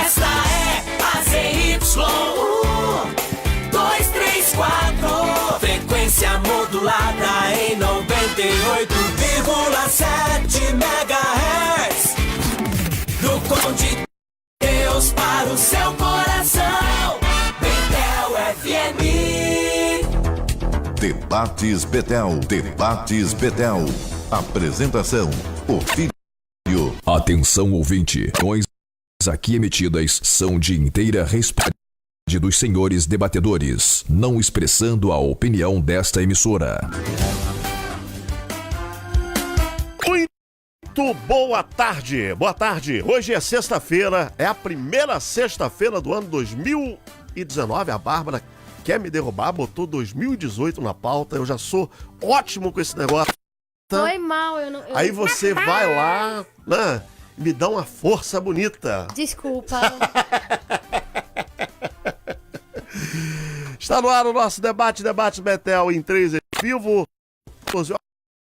Essa é a ZY234, frequência modulada em 98,7 MHz. Do com de Deus para o seu coração, Betel FM. Debates Betel. Debates Betel. Apresentação: Porfírio. Atenção, ouvinte. As aqui emitidas são de inteira responsabilidade dos senhores debatedores, não expressando a opinião desta emissora. Muito boa tarde. Boa tarde. Hoje é sexta-feira, é a primeira sexta-feira do ano 2019. A Bárbara quer me derrubar, botou 2018 na pauta. Eu já sou ótimo com esse negócio. Foi mal, eu não... Aí você vai lá, né, me dá uma força bonita. Desculpa. Está no ar o nosso debate Betel em 3 em vivo, 12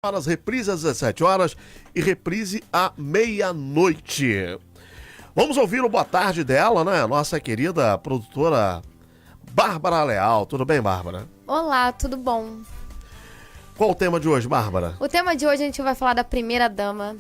horas, reprise às 17 horas e reprise à meia-noite. Vamos ouvir o boa tarde dela, né? Nossa querida produtora Bárbara Leal. Tudo bem, Bárbara? Olá, tudo bom? Qual o tema de hoje, Bárbara? O tema de hoje a gente vai falar da primeira-dama,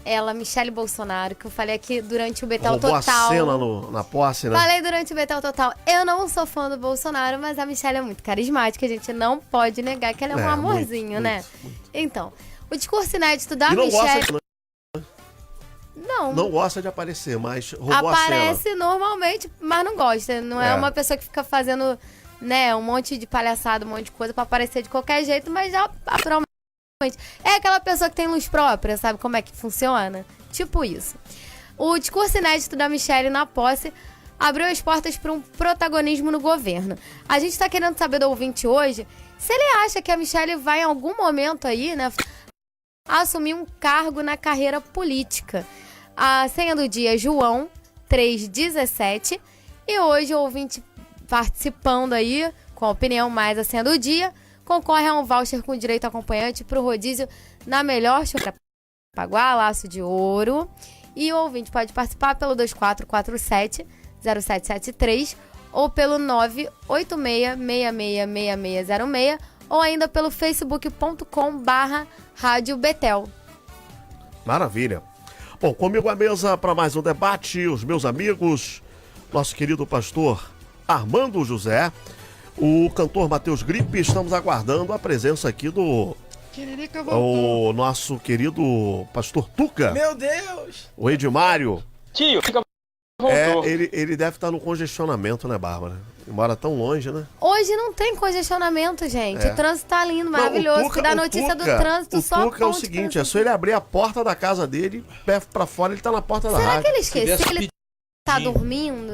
ela, Michele Bolsonaro, que eu falei aqui durante o Betel Roubou Total. a cena na posse, né? Falei durante o Betel Total. Eu não sou fã do Bolsonaro, mas a Michele é muito carismática, a gente não pode negar que ela é um amorzinho, muito, né? muito. Então, o discurso inédito da E não Michele... gosta de... Não gosta de aparecer, mas roubou a cena. Aparece normalmente, mas não gosta. Não é uma pessoa que fica fazendo, né, um monte de palhaçada, um monte de coisa pra aparecer de qualquer jeito, mas já naturalmente. É aquela pessoa que tem luz própria, sabe como é que funciona? Tipo isso. O discurso inédito da Michele na posse abriu as portas para um protagonismo no governo. A gente tá querendo saber do ouvinte hoje se ele acha que a Michele vai em algum momento aí, né, assumir um cargo na carreira política. A senha do dia é João 317 e hoje o ouvinte participando aí com a opinião mais a senha do dia concorre a um voucher com direito acompanhante para o rodízio na melhor Paguá, Laço de Ouro. E o ouvinte pode participar pelo 2447-0773 ou pelo 986666606 ou ainda pelo facebook.com/Rádio Betel. Maravilha. Bom, comigo à mesa para mais um debate, os meus amigos, nosso querido pastor Armando José, o cantor Matheus Gripe. Estamos aguardando a presença aqui do o nosso querido pastor Tuca. Meu Deus! O Edmário. Tio, fica voltou. Ele deve estar no congestionamento, né, Bárbara? Mora tão longe, né? Hoje não tem congestionamento, gente. O trânsito tá lindo, maravilhoso. Que dá notícia do trânsito só. O Tuca é o seguinte, é só ele abrir a porta da casa dele, pé pra fora, ele tá na porta da rádio. Será que ele esqueceu? Ele tá dormindo?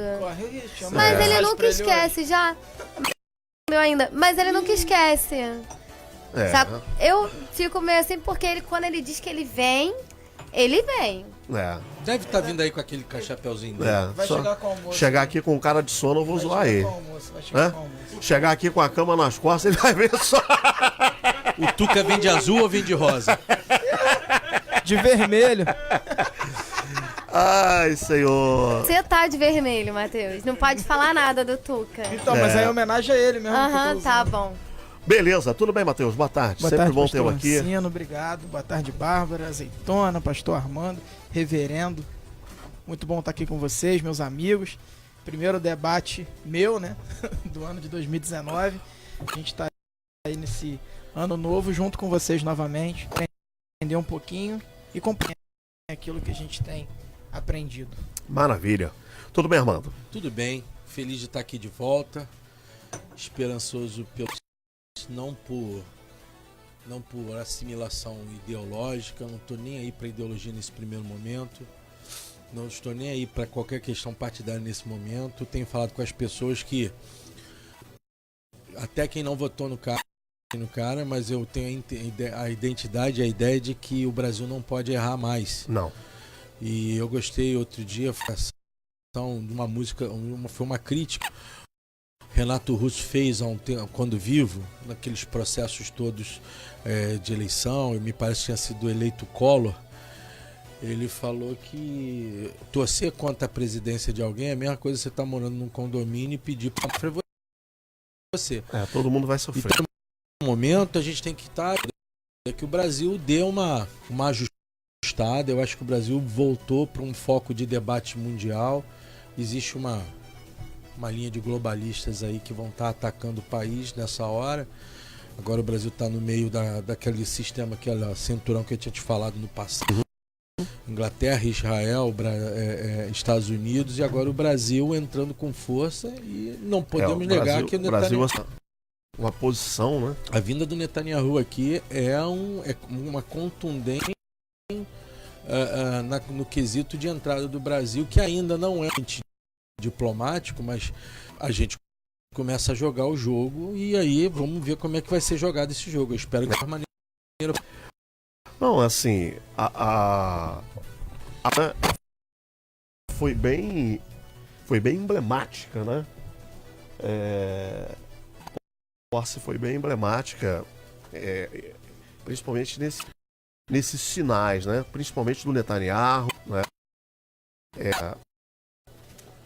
Mas ele nunca esquece já. Mas ele nunca esquece. Sabe? Eu fico meio assim porque ele, quando ele diz que ele vem, ele vem. Deve estar vindo aí com aquele chapéuzinho dele. Vai chegar com o almoço. Chegar aqui com cara de sono, eu vou zoar ele. Chegar aqui com a cama nas costas, ele vai ver só. O Tuca vem de azul ou vem de rosa? De vermelho. Ai, senhor. Você tá de vermelho, Matheus. Não pode falar nada do Tuca. Então, mas aí é homenagem a ele mesmo. Tá bom. Beleza, tudo bem, Matheus? Boa tarde. Boa Sempre tarde, bom tê-lo aqui. Ancino, obrigado. Boa tarde, Bárbara, Azeitona, pastor Armando, reverendo. Muito bom estar aqui com vocês, meus amigos. Primeiro debate meu, né, do ano de 2019. A gente tá aí nesse ano novo junto com vocês novamente. Aprender um pouquinho e compreender aquilo que a gente tem aprendido. Maravilha. Tudo bem, Armando? Tudo bem. Feliz de estar aqui de volta. Esperançoso não por assimilação ideológica. Não estou nem aí para ideologia nesse primeiro momento. Não estou nem aí para qualquer questão partidária nesse momento. Tenho falado com as pessoas que até quem não votou no cara, mas eu tenho a identidade, a ideia de que o Brasil não pode errar mais. Não. E eu gostei outro dia de uma música, foi uma crítica. Renato Russo fez há um tempo, quando vivo, naqueles processos todos de eleição, e me parece que tinha sido eleito Collor. Ele falou que torcer contra a presidência de alguém é a mesma coisa que você estar morando num condomínio e pedir para você. Todo mundo vai sofrer. Então, no momento, a gente tem que estar... que o Brasil dê uma ajustada. Eu acho que o Brasil voltou para um foco de debate mundial. Existe uma linha de globalistas aí que vão estar atacando o país nessa hora. Agora o Brasil está no meio daquele sistema, aquele cinturão que eu tinha te falado no passado. Inglaterra, Israel, Estados Unidos, e agora o Brasil entrando com força, e não podemos negar que o Netanyahu... Uma posição, né? A vinda do Netanyahu aqui é uma contundente no quesito de entrada do Brasil, que ainda não é diplomático, mas a gente começa a jogar o jogo, e aí vamos ver como é que vai ser jogado esse jogo. Eu espero que de uma maneira... Não, assim, foi bem emblemática, né? A posse foi bem emblemática, principalmente nesses sinais, né? Principalmente do Netanyahu, né?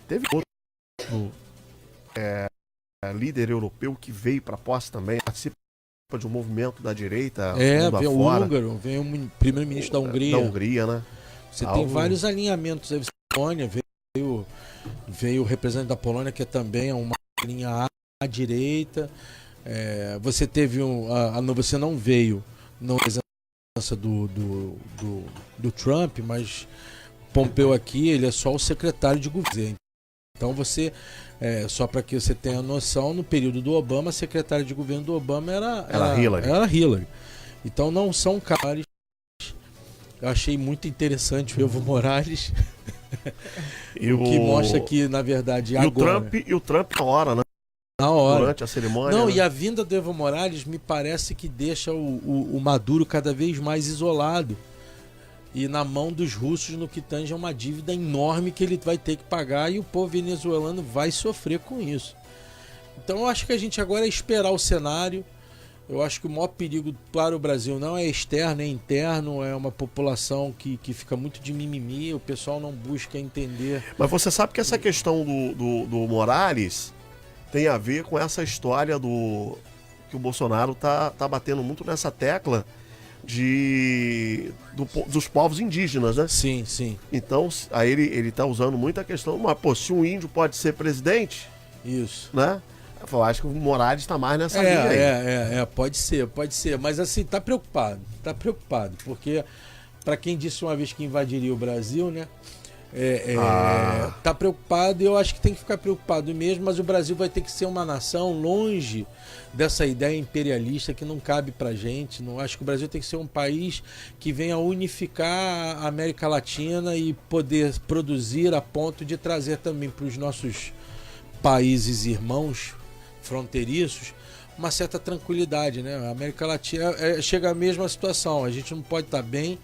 Teve outro líder europeu que veio para a posse também, participa de um movimento da direita. Veio o húngaro, veio o primeiro-ministro da Hungria. Da Hungria, né? Você tem vários alinhamentos. A Polônia, veio o representante da Polônia, que também é uma linha à direita. Você teve você não veio na presença do Trump, mas Pompeu aqui, ele é só o secretário de governo. Então só para que você tenha noção, no período do Obama, a secretária de governo do Obama era Hillary. Então não são caras. Eu achei muito interessante o Evo Morales. O que mostra que, na verdade, agora... E o Trump na hora, né? Na hora. Durante a cerimônia. Não, né? E a vinda do Evo Morales me parece que deixa o Maduro cada vez mais isolado. E na mão dos russos no que tange a uma dívida enorme que ele vai ter que pagar, e o povo venezuelano vai sofrer com isso. Então eu acho que a gente agora é esperar o cenário. Eu acho que o maior perigo para o Brasil não é externo, é interno, é uma população que fica muito de mimimi, o pessoal não busca entender. Mas você sabe que essa questão do Morales tem a ver com essa história que o Bolsonaro tá batendo muito nessa tecla dos povos indígenas, né? Sim, sim. Então, aí ele tá usando muito a questão, mas se um índio pode ser presidente, isso, né? Eu acho que o Morales tá mais nessa linha aí. Pode ser. Mas assim, tá preocupado, porque para quem disse uma vez que invadiria o Brasil, né? Tá preocupado, e eu acho que tem que ficar preocupado mesmo, mas o Brasil vai ter que ser uma nação longe dessa ideia imperialista que não cabe pra gente. Não acho que o Brasil tem que ser um país que venha unificar a América Latina e poder produzir a ponto de trazer também para os nossos países irmãos fronteiriços uma certa tranquilidade, né? A América Latina chega à mesma situação, a gente não pode estar bem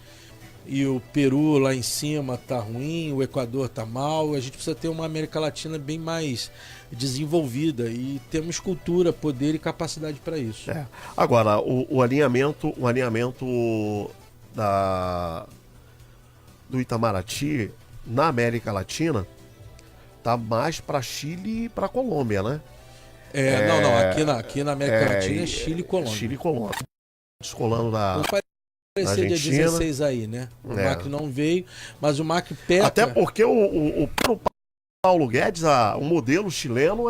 e o Peru lá em cima tá ruim, o Equador tá mal. A gente precisa ter uma América Latina bem mais desenvolvida, e temos cultura, poder e capacidade para isso. Agora, o alinhamento do Itamaraty na América Latina tá mais para Chile e para Colômbia, né? Não, aqui na América Latina é Chile e Colômbia. Chile e Colômbia. Descolando da Parecia dia 16 aí, né? O Macri não veio, mas o Macri peca... Até porque o Paulo Guedes, o modelo chileno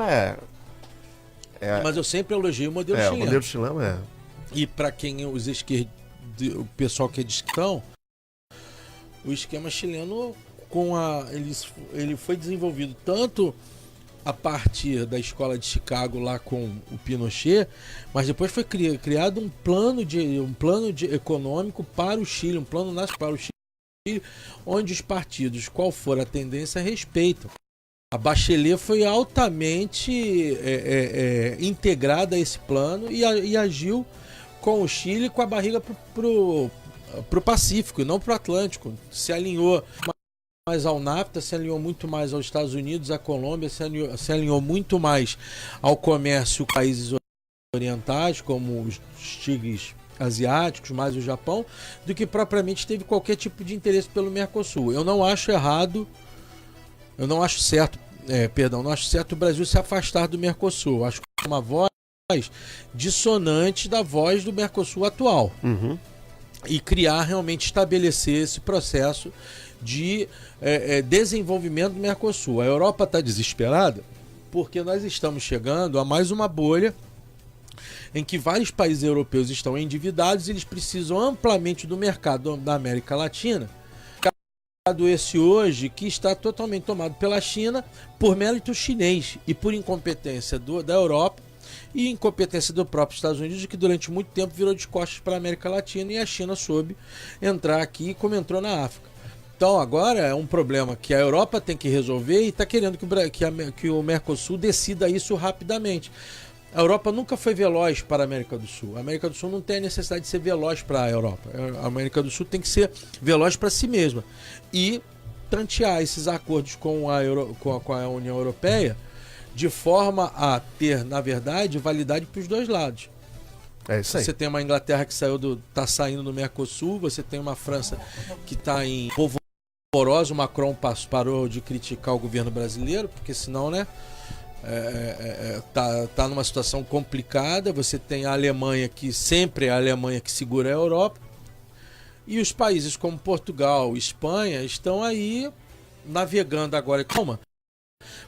Mas eu sempre elogio o modelo chileno. O modelo chileno E para quem o pessoal que é de esquerda, o esquema chileno ele foi desenvolvido tanto a partir da escola de Chicago lá com o Pinochet, mas depois foi criado um plano econômico para o Chile, um plano nacional para o Chile, onde os partidos, qual for a tendência, respeitam. A Bachelet foi altamente integrada a esse plano e agiu com o Chile com a barriga pro Pacífico e não pro Atlântico. Se alinhou mais ao NAFTA, se alinhou muito mais aos Estados Unidos, à Colômbia, se alinhou muito mais ao comércio com países orientais, como os tigres asiáticos, mais o Japão, do que propriamente teve qualquer tipo de interesse pelo Mercosul. Eu não acho errado, eu não acho certo, não acho certo o Brasil se afastar do Mercosul. Eu acho que é uma voz dissonante da voz do Mercosul atual. E criar, realmente estabelecer esse processo de desenvolvimento do Mercosul. A Europa está desesperada porque nós estamos chegando a mais uma bolha em que vários países europeus estão endividados e eles precisam amplamente do mercado da América Latina. Mercado esse hoje que está totalmente tomado pela China por mérito chinês e por incompetência da Europa e incompetência do próprio Estados Unidos, que durante muito tempo virou de costas para a América Latina, e a China soube entrar aqui como entrou na África. Então agora é um problema que a Europa tem que resolver e está querendo que o Mercosul decida isso rapidamente. A Europa nunca foi veloz para a América do Sul. A América do Sul não tem a necessidade de ser veloz para a Europa. A América do Sul tem que ser veloz para si mesma. E tantear esses acordos com a União Europeia de forma a ter, na verdade, validade para os dois lados. É isso aí. Você tem uma Inglaterra que está saindo do Mercosul, você tem uma França que está em polvorosa. O Macron parou de criticar o governo brasileiro, porque senão, né? Tá numa situação complicada. Você tem a Alemanha, que sempre é a Alemanha que segura a Europa, e os países como Portugal, Espanha estão aí navegando agora,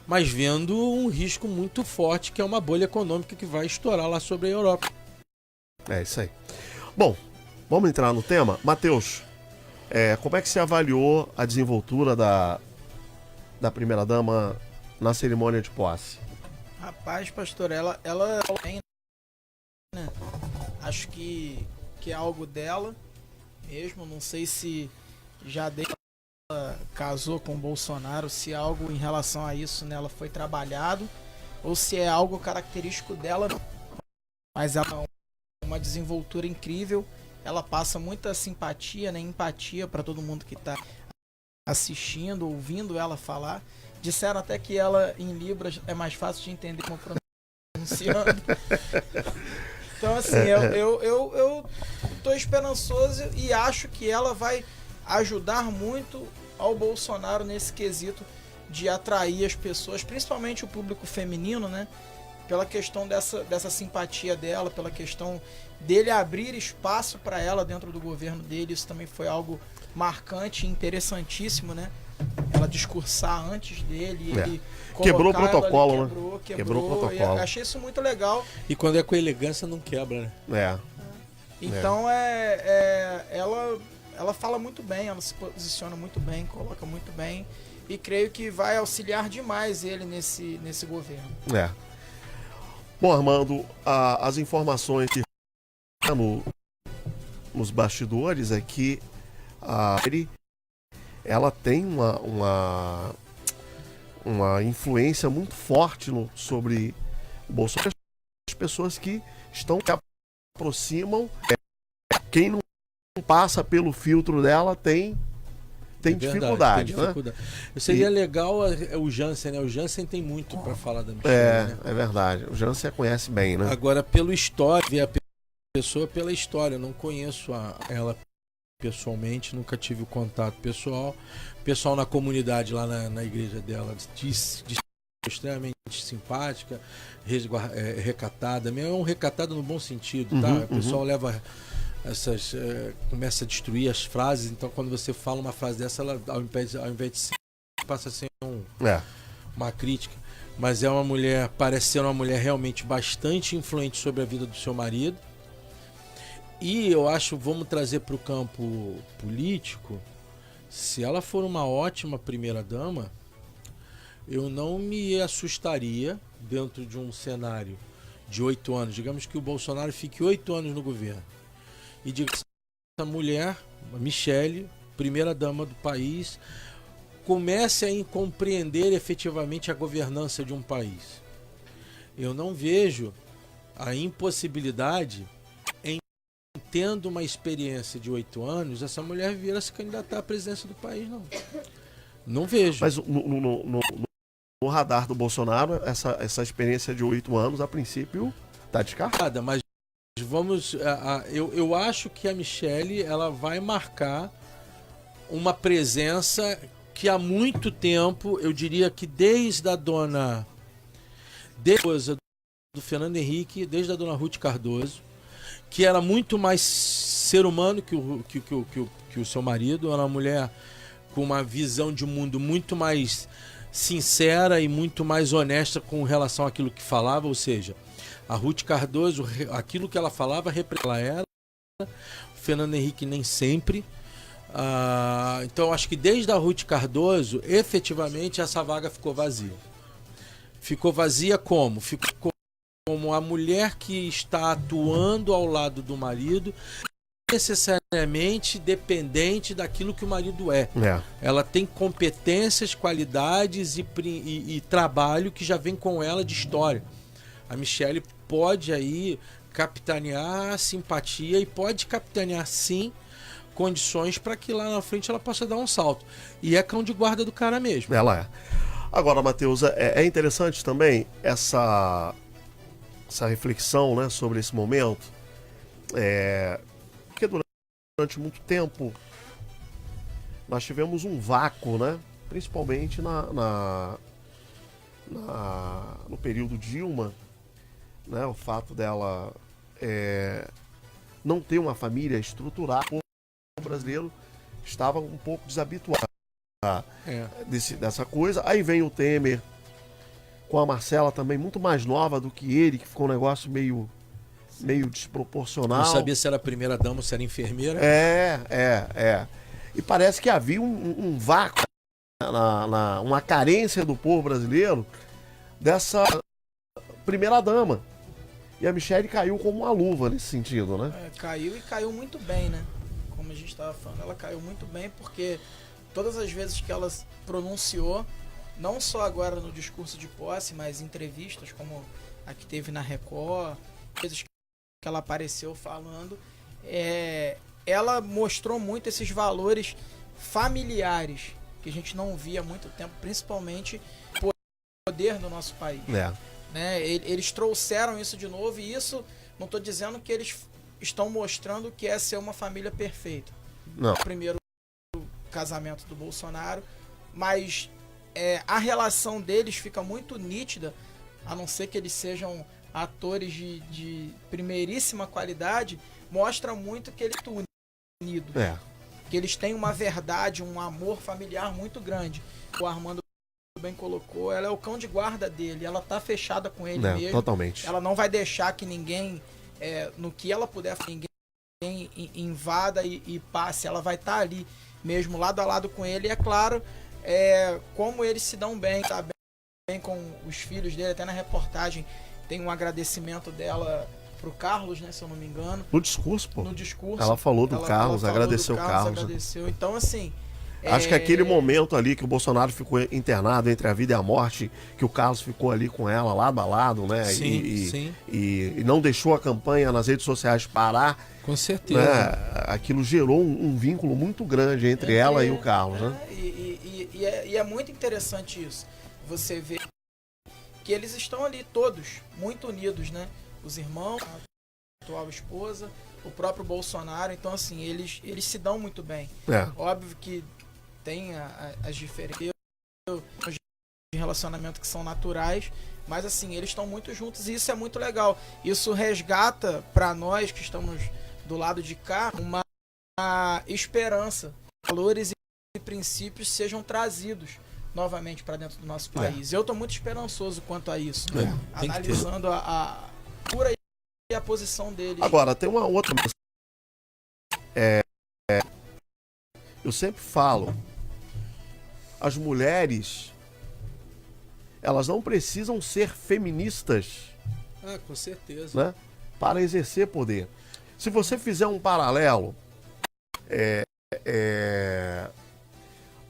mas vendo um risco muito forte, que é uma bolha econômica que vai estourar lá sobre a Europa. É isso aí. Bom, vamos entrar no tema. Matheus, como é que você avaliou a desenvoltura da primeira-dama na cerimônia de posse? Rapaz, pastor, ela tem, né? Acho que é algo dela mesmo. Não sei se já ela casou com o Bolsonaro, se algo em relação a isso nela foi trabalhado, ou se é algo característico dela. Mas ela é uma desenvoltura incrível. Ela passa muita simpatia, né? Empatia para todo mundo que está assistindo, ouvindo ela falar. Disseram até que ela, em Libras, é mais fácil de entender como pronunciando. Então, assim, eu tô esperançoso e acho que ela vai ajudar muito ao Bolsonaro nesse quesito de atrair as pessoas, principalmente o público feminino, né? Pela questão dessa simpatia dela, pela questão dele abrir espaço para ela dentro do governo dele. Isso também foi algo marcante e interessantíssimo, né? Ela discursar antes dele, ele quebrou o protocolo, né? Quebrou o protocolo. Achei isso muito legal. E quando é com elegância não quebra, né? Então ela fala muito bem, ela se posiciona muito bem, coloca muito bem, e creio que vai auxiliar demais ele nesse governo. Bom, Armando, as informações que nos bastidores é que ela tem uma influência muito forte sobre o Bolsonaro. As pessoas que aproximam, quem não passa pelo filtro dela tem dificuldade, né? Seria legal o Jansen, né? O Jansen tem muito para falar da Michelle, né? É verdade. O Jansen a conhece bem, né? Agora, pelo história, ver a pessoa pela história. Eu não conheço ela pessoalmente, nunca tive o contato pessoal. O pessoal na comunidade lá na igreja dela diz extremamente simpática, recatada, é um recatado no bom sentido, tá? O pessoal leva começa a destruir as frases, então quando você fala uma frase dessa, ela ao invés de ser, passa a ser uma crítica. Mas parece ser uma mulher realmente bastante influente sobre a vida do seu marido. E eu acho, vamos trazer para o campo político, se ela for uma ótima primeira-dama, eu não me assustaria dentro de um cenário de 8 anos. Digamos que o Bolsonaro fique 8 anos no governo. E diga que essa mulher, a Michelle, primeira-dama do país, comece a compreender efetivamente a governança de um país. Eu não vejo a impossibilidade em, tendo uma experiência de 8 anos, essa mulher vir a se candidatar à presidência do país, não. Não vejo. Mas no radar do Bolsonaro, essa experiência de 8 anos, a princípio, está descartada. Mas eu acho que a Michelle ela vai marcar uma presença que há muito tempo, eu diria que desde a dona do Fernando Henrique, desde a dona Ruth Cardoso, que era muito mais ser humano que o seu marido, era uma mulher com uma visão de mundo muito mais sincera e muito mais honesta com relação àquilo que falava, ou seja, a Ruth Cardoso, aquilo que ela falava, ela era, o Fernando Henrique nem sempre. Então eu acho que desde a Ruth Cardoso, efetivamente essa vaga ficou vazia. Ficou vazia como? Ficou como a mulher que está atuando ao lado do marido, necessariamente dependente daquilo que o marido é. Ela tem competências, qualidades e trabalho que já vem com ela de história. A Michelle pode aí capitanear a simpatia e pode capitanear sim condições para que lá na frente ela possa dar um salto. E é cão de guarda do cara mesmo. Ela é. Agora, Matheus, é interessante também essa reflexão, né, sobre esse momento. Porque durante muito tempo nós tivemos um vácuo, né? Principalmente no período Dilma, né? O fato dela não ter uma família estruturada. O brasileiro estava um pouco desabituado dessa coisa. Aí vem o Temer com a Marcela também muito mais nova do que ele, que ficou um negócio meio desproporcional. Não sabia se era primeira dama ou se era enfermeira. E parece que havia um vácuo, uma carência do povo brasileiro dessa primeira dama. E a Michelle caiu como uma luva nesse sentido, né? Caiu e caiu muito bem, né? Como a gente estava falando, ela caiu muito bem porque todas as vezes que ela pronunciou, não só agora no discurso de posse, mas em entrevistas como a que teve na Record, vezes que ela apareceu falando, ela mostrou muito esses valores familiares que a gente não via há muito tempo, principalmente o poder no nosso país. Né? Eles trouxeram isso de novo e isso, não estou dizendo que eles estão mostrando que é ser uma família perfeita. Não. O primeiro casamento do Bolsonaro, mas a relação deles fica muito nítida, a não ser que eles sejam atores de primeiríssima qualidade, mostra muito que eles estão unidos. Que eles têm uma verdade, um amor familiar muito grande. O Armando bem colocou, ela é o cão de guarda dele, ela tá fechada com ele mesmo. Totalmente. Ela não vai deixar que ninguém, no que ela puder, ninguém invada e passe, ela vai estar ali mesmo, lado a lado com ele, e é claro, como eles se dão bem, tá bem com os filhos dele, até na reportagem tem um agradecimento dela pro Carlos, né, se eu não me engano. No discurso, pô. No discurso. Ela falou do Carlos, agradeceu o Carlos. Agradeceu. Então, assim... Acho que aquele momento ali que o Bolsonaro ficou internado entre a vida e a morte, que o Carlos ficou ali com ela, lado a lado, né? Sim. E não deixou a campanha nas redes sociais parar. Com certeza. Né? Aquilo gerou um vínculo muito grande entre ela e o Carlos, né? E é muito interessante isso. Você vê que eles estão ali todos muito unidos, né? Os irmãos, a atual esposa, o próprio Bolsonaro. Então, assim, eles se dão muito bem. Óbvio que tem as diferenças de relacionamento que são naturais, mas assim, eles estão muito juntos e isso é muito legal. Isso resgata para nós que estamos do lado de cá uma esperança, valores e princípios sejam trazidos novamente para dentro do nosso país. Eu estou muito esperançoso quanto a isso, analisando a pura e a posição deles. Agora, tem uma outra... eu sempre falo, as mulheres, elas não precisam ser feministas. Com certeza. Né, para exercer poder. Se você fizer um paralelo,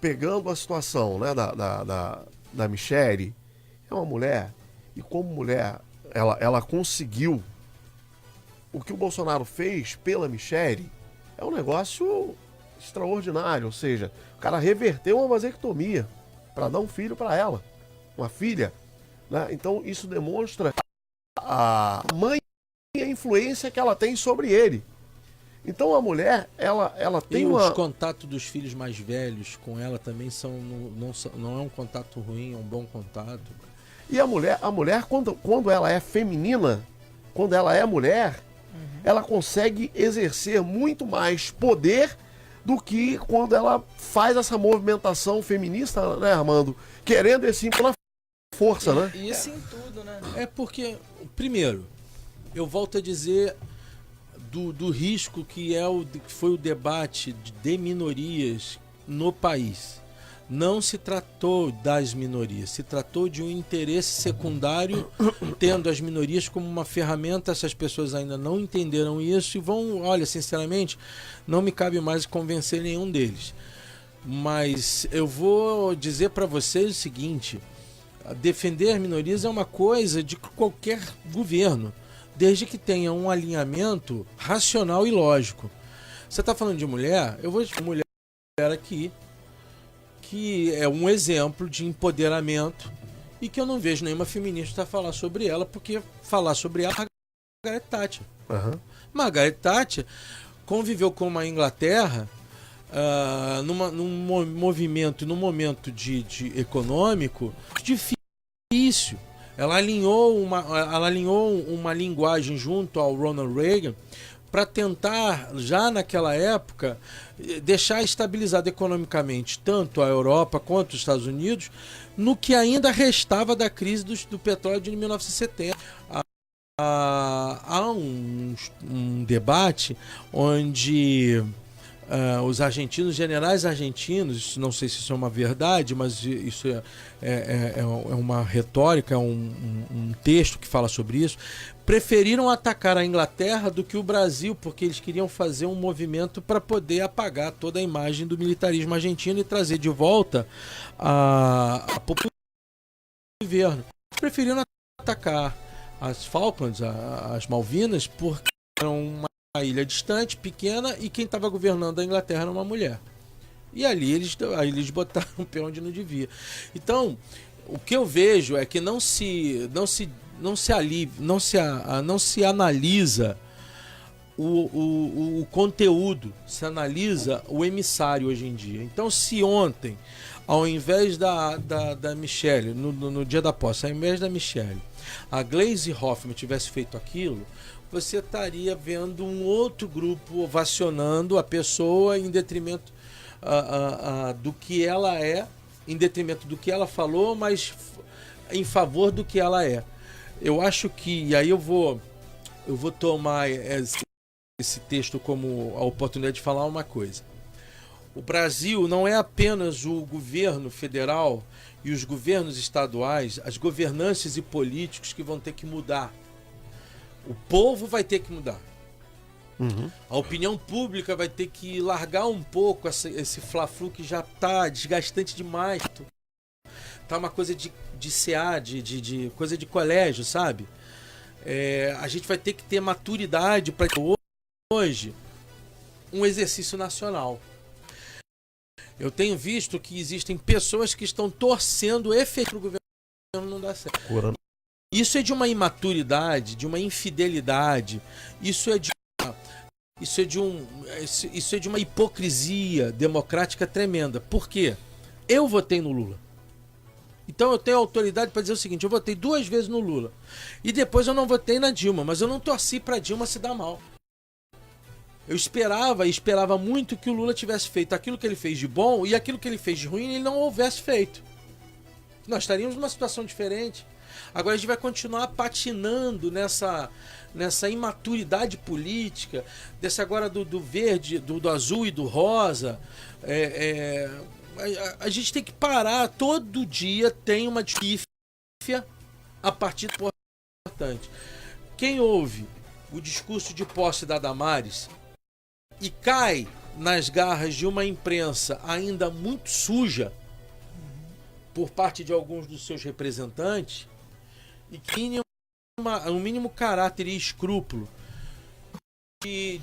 pegando a situação, né, da Michelle, é uma mulher, e como mulher, ela conseguiu o que o Bolsonaro fez pela Michelle, é um negócio extraordinário, ou seja, o cara reverteu uma vasectomia para dar um filho para ela, uma filha, né? Então isso demonstra a mãe influência que ela tem sobre ele. Então a mulher, ela tem os contatos dos filhos mais velhos com ela também não é um contato ruim, é um bom contato. E a mulher quando ela é feminina, quando ela é mulher, ela consegue exercer muito mais poder do que quando ela faz essa movimentação feminista, né, Armando? Querendo esse pela força, né? Isso em tudo, né? É porque, primeiro, eu volto a dizer do risco que foi o debate de minorias no país. Não se tratou das minorias, se tratou de um interesse secundário, tendo as minorias como uma ferramenta. Essas pessoas ainda não entenderam isso e olha, sinceramente, não me cabe mais convencer nenhum deles. Mas eu vou dizer para vocês o seguinte: defender as minorias é uma coisa de qualquer governo, desde que tenha um alinhamento racional e lógico. Você está falando de mulher, eu vou dizer mulher aqui, que é um exemplo de empoderamento e que eu não vejo nenhuma feminista falar sobre ela, porque falar sobre ela é Margaret Thatcher. Margaret Thatcher conviveu com uma Inglaterra num movimento, num momento de econômico difícil. Ela alinhou uma linguagem junto ao Ronald Reagan para tentar, já naquela época, deixar estabilizado economicamente tanto a Europa quanto os Estados Unidos, no que ainda restava da crise do petróleo de 1970. Há um debate onde os generais argentinos, não sei se isso é uma verdade, mas isso é uma retórica, é um texto que fala sobre isso, preferiram atacar a Inglaterra do que o Brasil, porque eles queriam fazer um movimento para poder apagar toda a imagem do militarismo argentino e trazer de volta a população do governo. Preferiram atacar as Falklands, as Malvinas, porque eram uma ilha distante, pequena, e quem estava governando a Inglaterra era uma mulher. E ali eles botaram o pé onde não devia. Então, o que eu vejo é que não se analisa o conteúdo, se analisa o emissário hoje em dia. Então, se ontem, ao invés da Michelle, no dia da posse, ao invés da Michelle, a Glaze Hoffman tivesse feito aquilo, você estaria vendo um outro grupo ovacionando a pessoa em detrimento do que ela é, em detrimento do que ela falou, mas em favor do que ela é. Eu acho que, e aí eu vou tomar esse texto como a oportunidade de falar uma coisa. O Brasil não é apenas o governo federal e os governos estaduais, as governanças e políticos que vão ter que mudar. O povo vai ter que mudar. A opinião pública vai ter que largar um pouco esse fla-flu que já está desgastante demais. Tá uma coisa de CA, de coisa de colégio, sabe? A gente vai ter que ter maturidade para hoje um exercício nacional. Eu tenho visto que existem pessoas que estão torcendo efeito para o governo não dar certo. Isso é de uma imaturidade, de uma infidelidade, isso é de uma hipocrisia democrática tremenda. Por quê? Eu votei no Lula. Então eu tenho autoridade para dizer o seguinte: eu votei 2 vezes no Lula. E depois eu não votei na Dilma, mas eu não torci para Dilma se dar mal. Eu esperava muito que o Lula tivesse feito aquilo que ele fez de bom e aquilo que ele fez de ruim ele não houvesse feito. Nós estaríamos numa situação diferente. Agora a gente vai continuar patinando nessa imaturidade política, desse agora do verde, do azul e do rosa. A gente tem que parar. Todo dia tem uma difícia a partir do importante. Quem ouve o discurso de posse da Damares e cai nas garras de uma imprensa ainda muito suja por parte de alguns dos seus representantes e que tem um mínimo caráter e escrúpulo de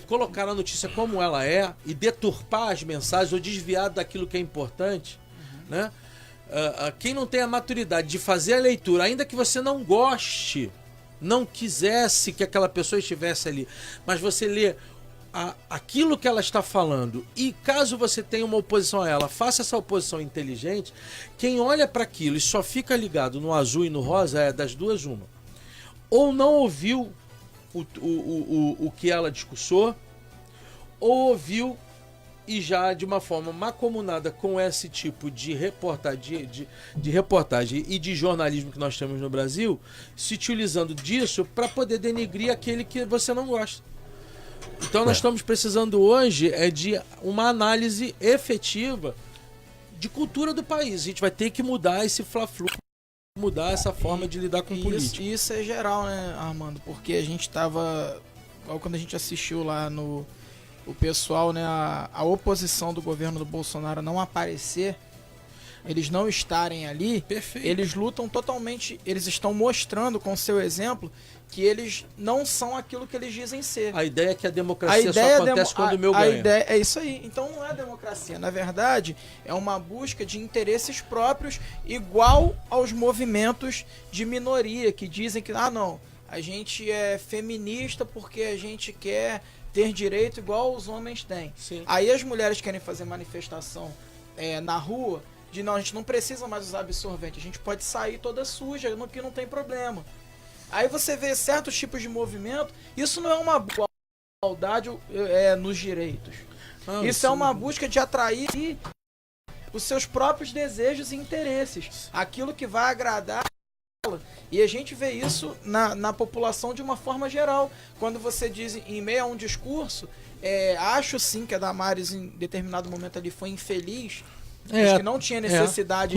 colocar a notícia como ela é e deturpar as mensagens ou desviar daquilo que é importante, né? Quem não tem a maturidade de fazer a leitura, ainda que você não goste não quisesse que aquela pessoa estivesse ali, mas você lê aquilo que ela está falando, e caso você tenha uma oposição a ela, faça essa oposição inteligente, quem olha para aquilo e só fica ligado no azul e no rosa, é das duas uma. Ou não ouviu o que ela discursou, ou ouviu e já de uma forma macomunada com esse tipo de reportagem, de reportagem e de jornalismo que nós temos no Brasil, se utilizando disso para poder denigrir aquele que você não gosta. Então nós estamos precisando hoje de uma análise efetiva de cultura do país. A gente vai ter que mudar esse fla-flu, mudar essa forma de lidar com política. Isso é geral, né, Armando? Porque a gente tava, quando a gente assistiu lá o pessoal, né, a oposição do governo do Bolsonaro não aparecer, eles não estarem ali, perfeito, eles lutam totalmente, eles estão mostrando com seu exemplo que eles não são aquilo que eles dizem ser. A ideia é que a democracia só acontece quando o meu ganha. A ideia é isso aí. Então não é democracia. Na verdade, é uma busca de interesses próprios, igual aos movimentos de minoria, que dizem que, não, a gente é feminista porque a gente quer ter direito igual os homens têm. Sim. Aí as mulheres querem fazer manifestação na rua, de não, a gente não precisa mais usar absorvente, a gente pode sair toda suja, que não tem problema. Aí você vê certos tipos de movimento, isso não é uma igualdade nos direitos. Isso é uma busca de atrair os seus próprios desejos e interesses, aquilo que vai agradar. E a gente vê isso na população de uma forma geral. Quando você diz em meio a um discurso, acho sim que a Damares em determinado momento ali foi infeliz, acho que não tinha necessidade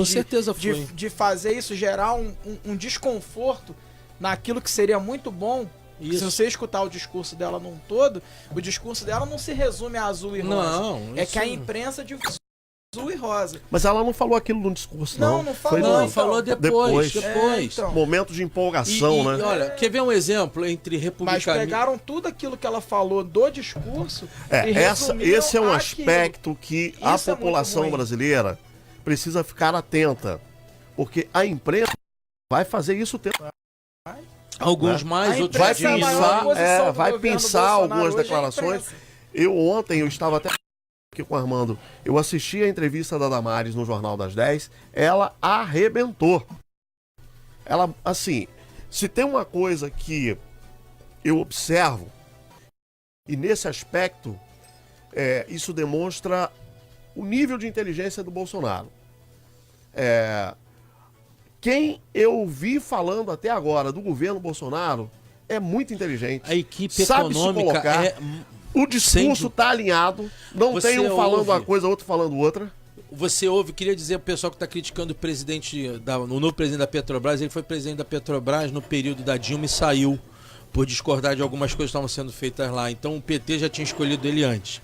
de fazer isso, gerar um desconforto naquilo que seria muito bom. Isso. Se você escutar o discurso dela num todo, o discurso dela não se resume a azul e rosa. Não, que a imprensa de azul e rosa. Mas ela não falou aquilo no discurso, não. Não falou. Falou depois. Então. Momento de empolgação, né? Olha, quer ver um exemplo entre republicanismo... Mas pegaram tudo aquilo que ela falou do discurso e esse é um aspecto que a população brasileira precisa ficar atenta. Porque a imprensa vai fazer isso o tempo. Alguns mais, outros vai pensar algumas declarações. Ontem eu estava até aqui com o Armando. Eu assisti a entrevista da Damares no Jornal das 10. Ela arrebentou. Ela, assim, se tem uma coisa que eu observo, e nesse aspecto, isso demonstra o nível de inteligência do Bolsonaro. Quem eu vi falando até agora do governo Bolsonaro é muito inteligente. A equipe sabe econômica se colocar. O discurso está alinhado. Não tem um falando uma coisa, outro falando outra. Você ouve, queria dizer ao pessoal que está criticando o novo presidente da Petrobras, ele foi presidente da Petrobras no período da Dilma e saiu por discordar de algumas coisas que estavam sendo feitas lá. Então o PT já tinha escolhido ele antes.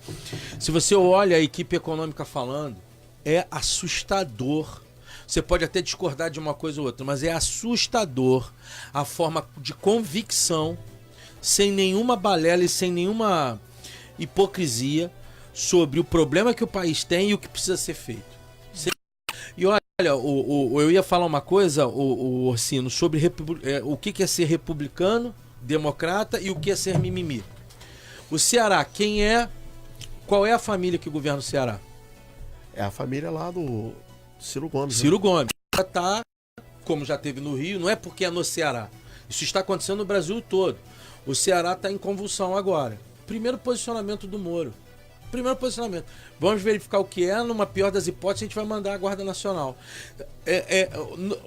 Se você olha a equipe econômica falando, é assustador. Você pode até discordar de uma coisa ou outra, mas é assustador a forma de convicção, sem nenhuma balela e sem nenhuma hipocrisia, sobre o problema que o país tem e o que precisa ser feito. E olha, eu ia falar uma coisa, o Orsino, sobre o que é ser republicano, democrata e o que é ser mimimi. O Ceará, qual é a família que governa o Ceará? É a família lá do Ciro Gomes. Ciro Gomes. Tá, como já teve no Rio, não é porque é no Ceará. Isso está acontecendo no Brasil todo. O Ceará está em convulsão agora. Primeiro posicionamento do Moro. Vamos verificar o que é. Numa pior das hipóteses, a gente vai mandar a Guarda Nacional.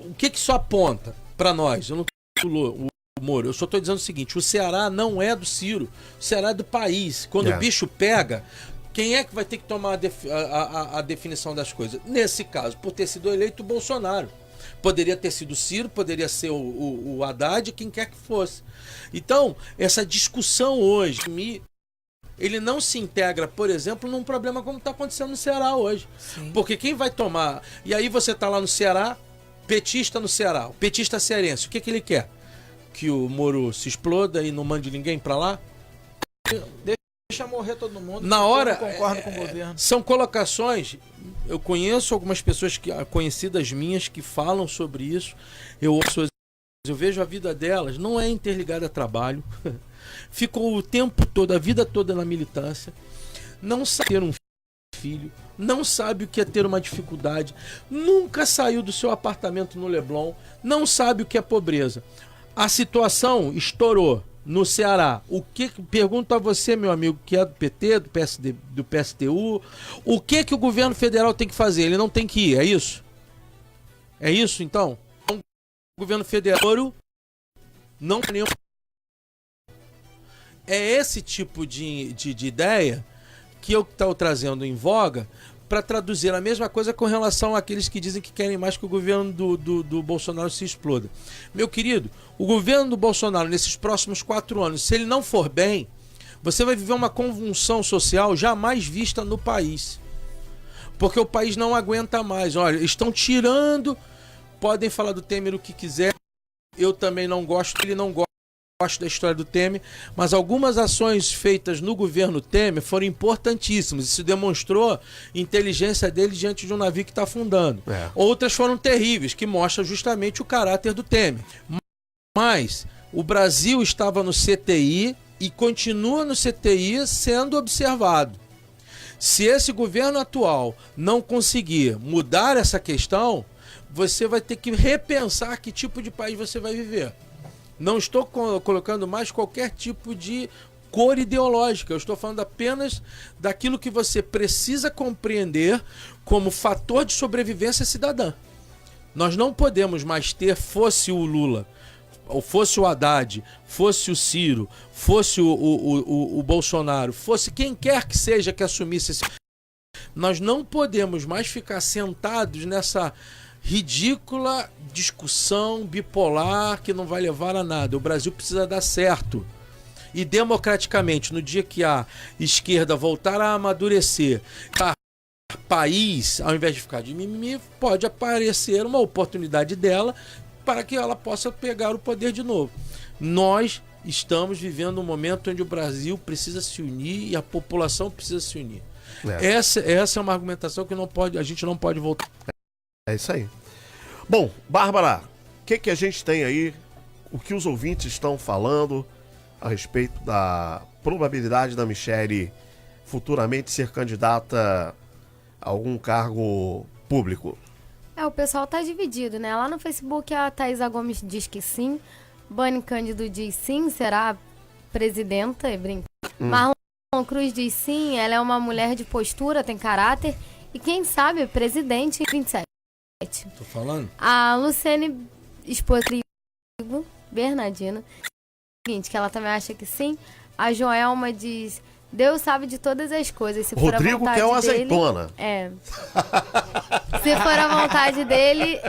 O que isso aponta para nós? Eu não quero o Moro. Eu só estou dizendo o seguinte: o Ceará não é do Ciro. O Ceará é do país. Quando o bicho pega, quem é que vai ter que tomar a definição das coisas? Nesse caso, por ter sido eleito o Bolsonaro. Poderia ter sido o Ciro, poderia ser o Haddad, quem quer que fosse. Então, essa discussão hoje, ele não se integra, por exemplo, num problema como está acontecendo no Ceará hoje. Sim. Porque quem vai tomar... E aí você está lá no Ceará, petista no Ceará, o petista cearense, o que ele quer? Que o Moro se exploda e não mande ninguém para lá? Deixa morrer todo mundo. Na hora, eu não concordo com o governo. São colocações. Eu conheço algumas pessoas conhecidas minhas que falam sobre isso. Eu ouço eu vejo a vida delas, não é interligada a trabalho, ficou o tempo todo, a vida toda na militância, não sabe ter um filho, não sabe o que é ter uma dificuldade, nunca saiu do seu apartamento no Leblon, não sabe o que é pobreza. A situação estourou no Ceará. Pergunto a você, meu amigo, que é do PT, do PSD, do PSTU, o que o governo federal tem que fazer? Ele não tem que ir, é isso? É isso, então? O governo federal não tem nenhum. É esse tipo de ideia que eu estou trazendo em voga para traduzir a mesma coisa com relação àqueles que dizem que querem mais que o governo do Bolsonaro se exploda. Meu querido, o governo do Bolsonaro, nesses próximos 4 anos, se ele não for bem, você vai viver uma convulsão social jamais vista no país. Porque o país não aguenta mais. Olha, estão tirando, podem falar do Temer o que quiser, eu também não gosto, ele não gosta da história do Temer, mas algumas ações feitas no governo Temer foram importantíssimas. Isso demonstrou inteligência dele diante de um navio que está afundando. Outras foram terríveis, que mostram justamente o caráter do Temer. Mas o Brasil estava no CTI e continua no CTI sendo observado. Se esse governo atual não conseguir mudar essa questão, você vai ter que repensar que tipo de país você vai viver. Não estou colocando mais qualquer tipo de cor ideológica. Eu estou falando apenas daquilo que você precisa compreender como fator de sobrevivência cidadã. Nós não podemos mais ter, fosse o Lula, ou fosse o Haddad, fosse o Ciro, fosse o Bolsonaro, fosse quem quer que seja que assumisse esse... Nós não podemos mais ficar sentados nessa ridícula discussão bipolar que não vai levar a nada. O Brasil precisa dar certo. E democraticamente, no dia que a esquerda voltar a amadurecer, a país, ao invés de ficar de mimimi, pode aparecer uma oportunidade dela para que ela possa pegar o poder de novo. Nós estamos vivendo um momento onde o Brasil precisa se unir e a população precisa se unir. Essa é uma argumentação que a gente não pode voltar. É isso aí. Bom, Bárbara, o que a gente tem aí, o que os ouvintes estão falando a respeito da probabilidade da Michele futuramente ser candidata a algum cargo público? O pessoal tá dividido, né? Lá no Facebook a Thaisa Gomes diz que sim, Bani Cândido diz sim, será presidenta, e brinca. Marlon Cruz diz sim, ela é uma mulher de postura, tem caráter, e quem sabe presidente em 27. Tô falando? A Luciane, esposa do Bernardino, seguinte, que ela também acha que sim. A Joelma diz, Deus sabe de todas as coisas. Se for Rodrigo a vontade quer uma dele, azeitona. Se for a vontade dele,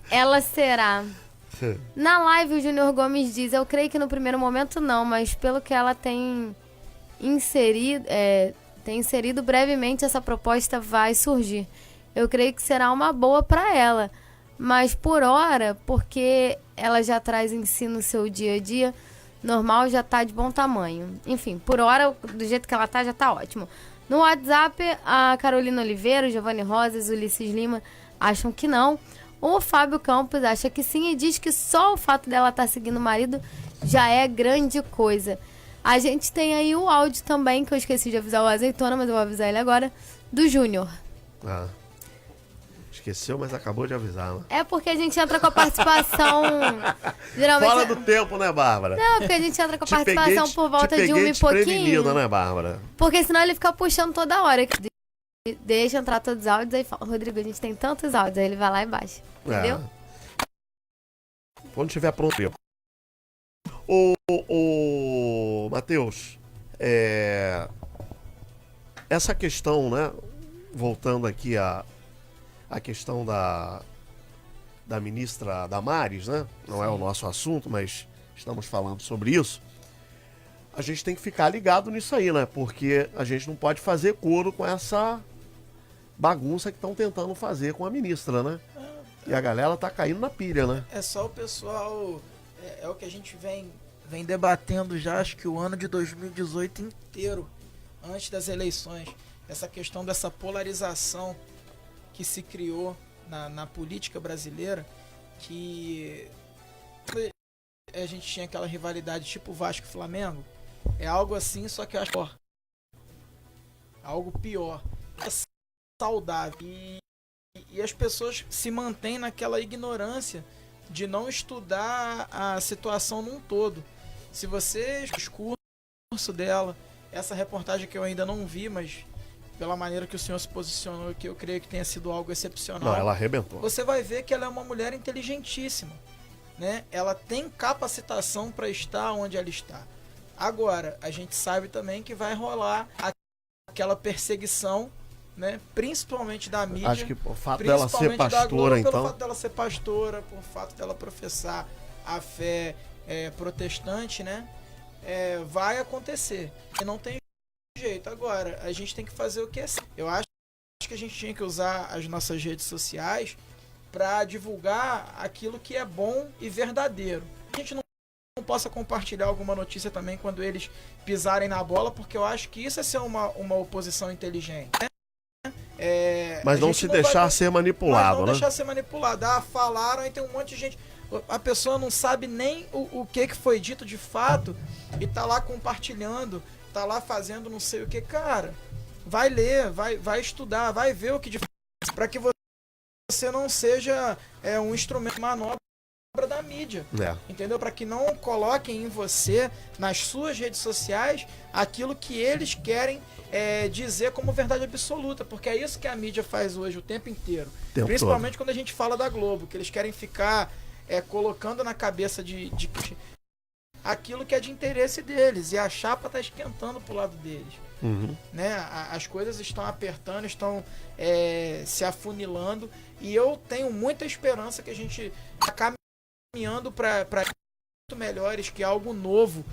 ela será. Na live, o Júnior Gomes diz, eu creio que no primeiro momento não, mas pelo que ela tem inserido brevemente, essa proposta vai surgir. Eu creio que será uma boa para ela, mas por hora, porque ela já traz em si no seu dia a dia normal, já tá de bom tamanho. Enfim, por hora, do jeito que ela tá, já tá ótimo. No WhatsApp, a Carolina Oliveira, o Giovanni Rosas, o Ulisses Lima acham que não. O Fábio Campos acha que sim e diz que só o fato dela estar seguindo o marido já é grande coisa. A gente tem aí o áudio também, que eu esqueci de avisar o Azeitona, mas eu vou avisar ele agora, do Júnior. Esqueceu, mas acabou de avisar, né? É porque a gente entra com a participação... geralmente... Fala do tempo, né, Bárbara? Não, porque a gente entra com a participação por volta de 1 e pouquinho. Né, Bárbara? Porque senão ele fica puxando toda hora. Deixa entrar todos os áudios, aí fala, Rodrigo, a gente tem tantos áudios, aí ele vai lá e baixa. Entendeu? Quando estiver pronto. Ô Matheus, essa questão, né? Voltando aqui a questão da ministra Damares, né? Não é o nosso assunto, mas estamos falando sobre isso. A gente tem que ficar ligado nisso aí, né? Porque a gente não pode fazer coro com essa bagunça que estão tentando fazer com a ministra, né? E a galera tá caindo na pilha, né? É só o pessoal... É o que a gente vem debatendo já, acho que o ano de 2018 inteiro, antes das eleições. Essa questão dessa polarização que se criou na política brasileira, que a gente tinha aquela rivalidade tipo Vasco e Flamengo, é algo assim, só que eu acho pior. Algo pior. É saudável. E as pessoas se mantêm naquela ignorância de não estudar a situação num todo. Se você o discurso dela, essa reportagem que eu ainda não vi, mas pela maneira que o senhor se posicionou, que eu creio que tenha sido algo excepcional. Não, ela arrebentou. Você vai ver que ela é uma mulher inteligentíssima, né? Ela tem capacitação para estar onde ela está. Agora, a gente sabe também que vai rolar aquela perseguição, né? Principalmente da mídia. Acho que o fato dela ser pastora, então. Pelo fato dela ser pastora, por fato dela professar a fé protestante, né? Vai acontecer. E não tem jeito. Agora, a gente tem que fazer o que é certo. Eu acho que a gente tinha que usar as nossas redes sociais para divulgar aquilo que é bom e verdadeiro. A gente não possa compartilhar alguma notícia também quando eles pisarem na bola, porque eu acho que isso é ser uma oposição inteligente. Mas não se deixar ser manipulado, né? Não deixar ser manipulado. Falaram, aí tem um monte de gente. A pessoa não sabe nem o que foi dito de fato e tá lá compartilhando, tá lá fazendo não sei o que. Cara, vai ler, vai estudar, vai ver o que de fato, para que você não seja um instrumento de manobra da mídia, entendeu? Para que não coloquem em você, nas suas redes sociais, aquilo que eles querem dizer como verdade absoluta, porque é isso que a mídia faz hoje o tempo inteiro, principalmente quando a gente fala da Globo, que eles querem ficar colocando na cabeça de aquilo que é de interesse deles, e a chapa está esquentando pro lado deles. Né? As coisas estão apertando, estão se afunilando, e eu tenho muita esperança que a gente está caminhando para muito melhores, que algo novo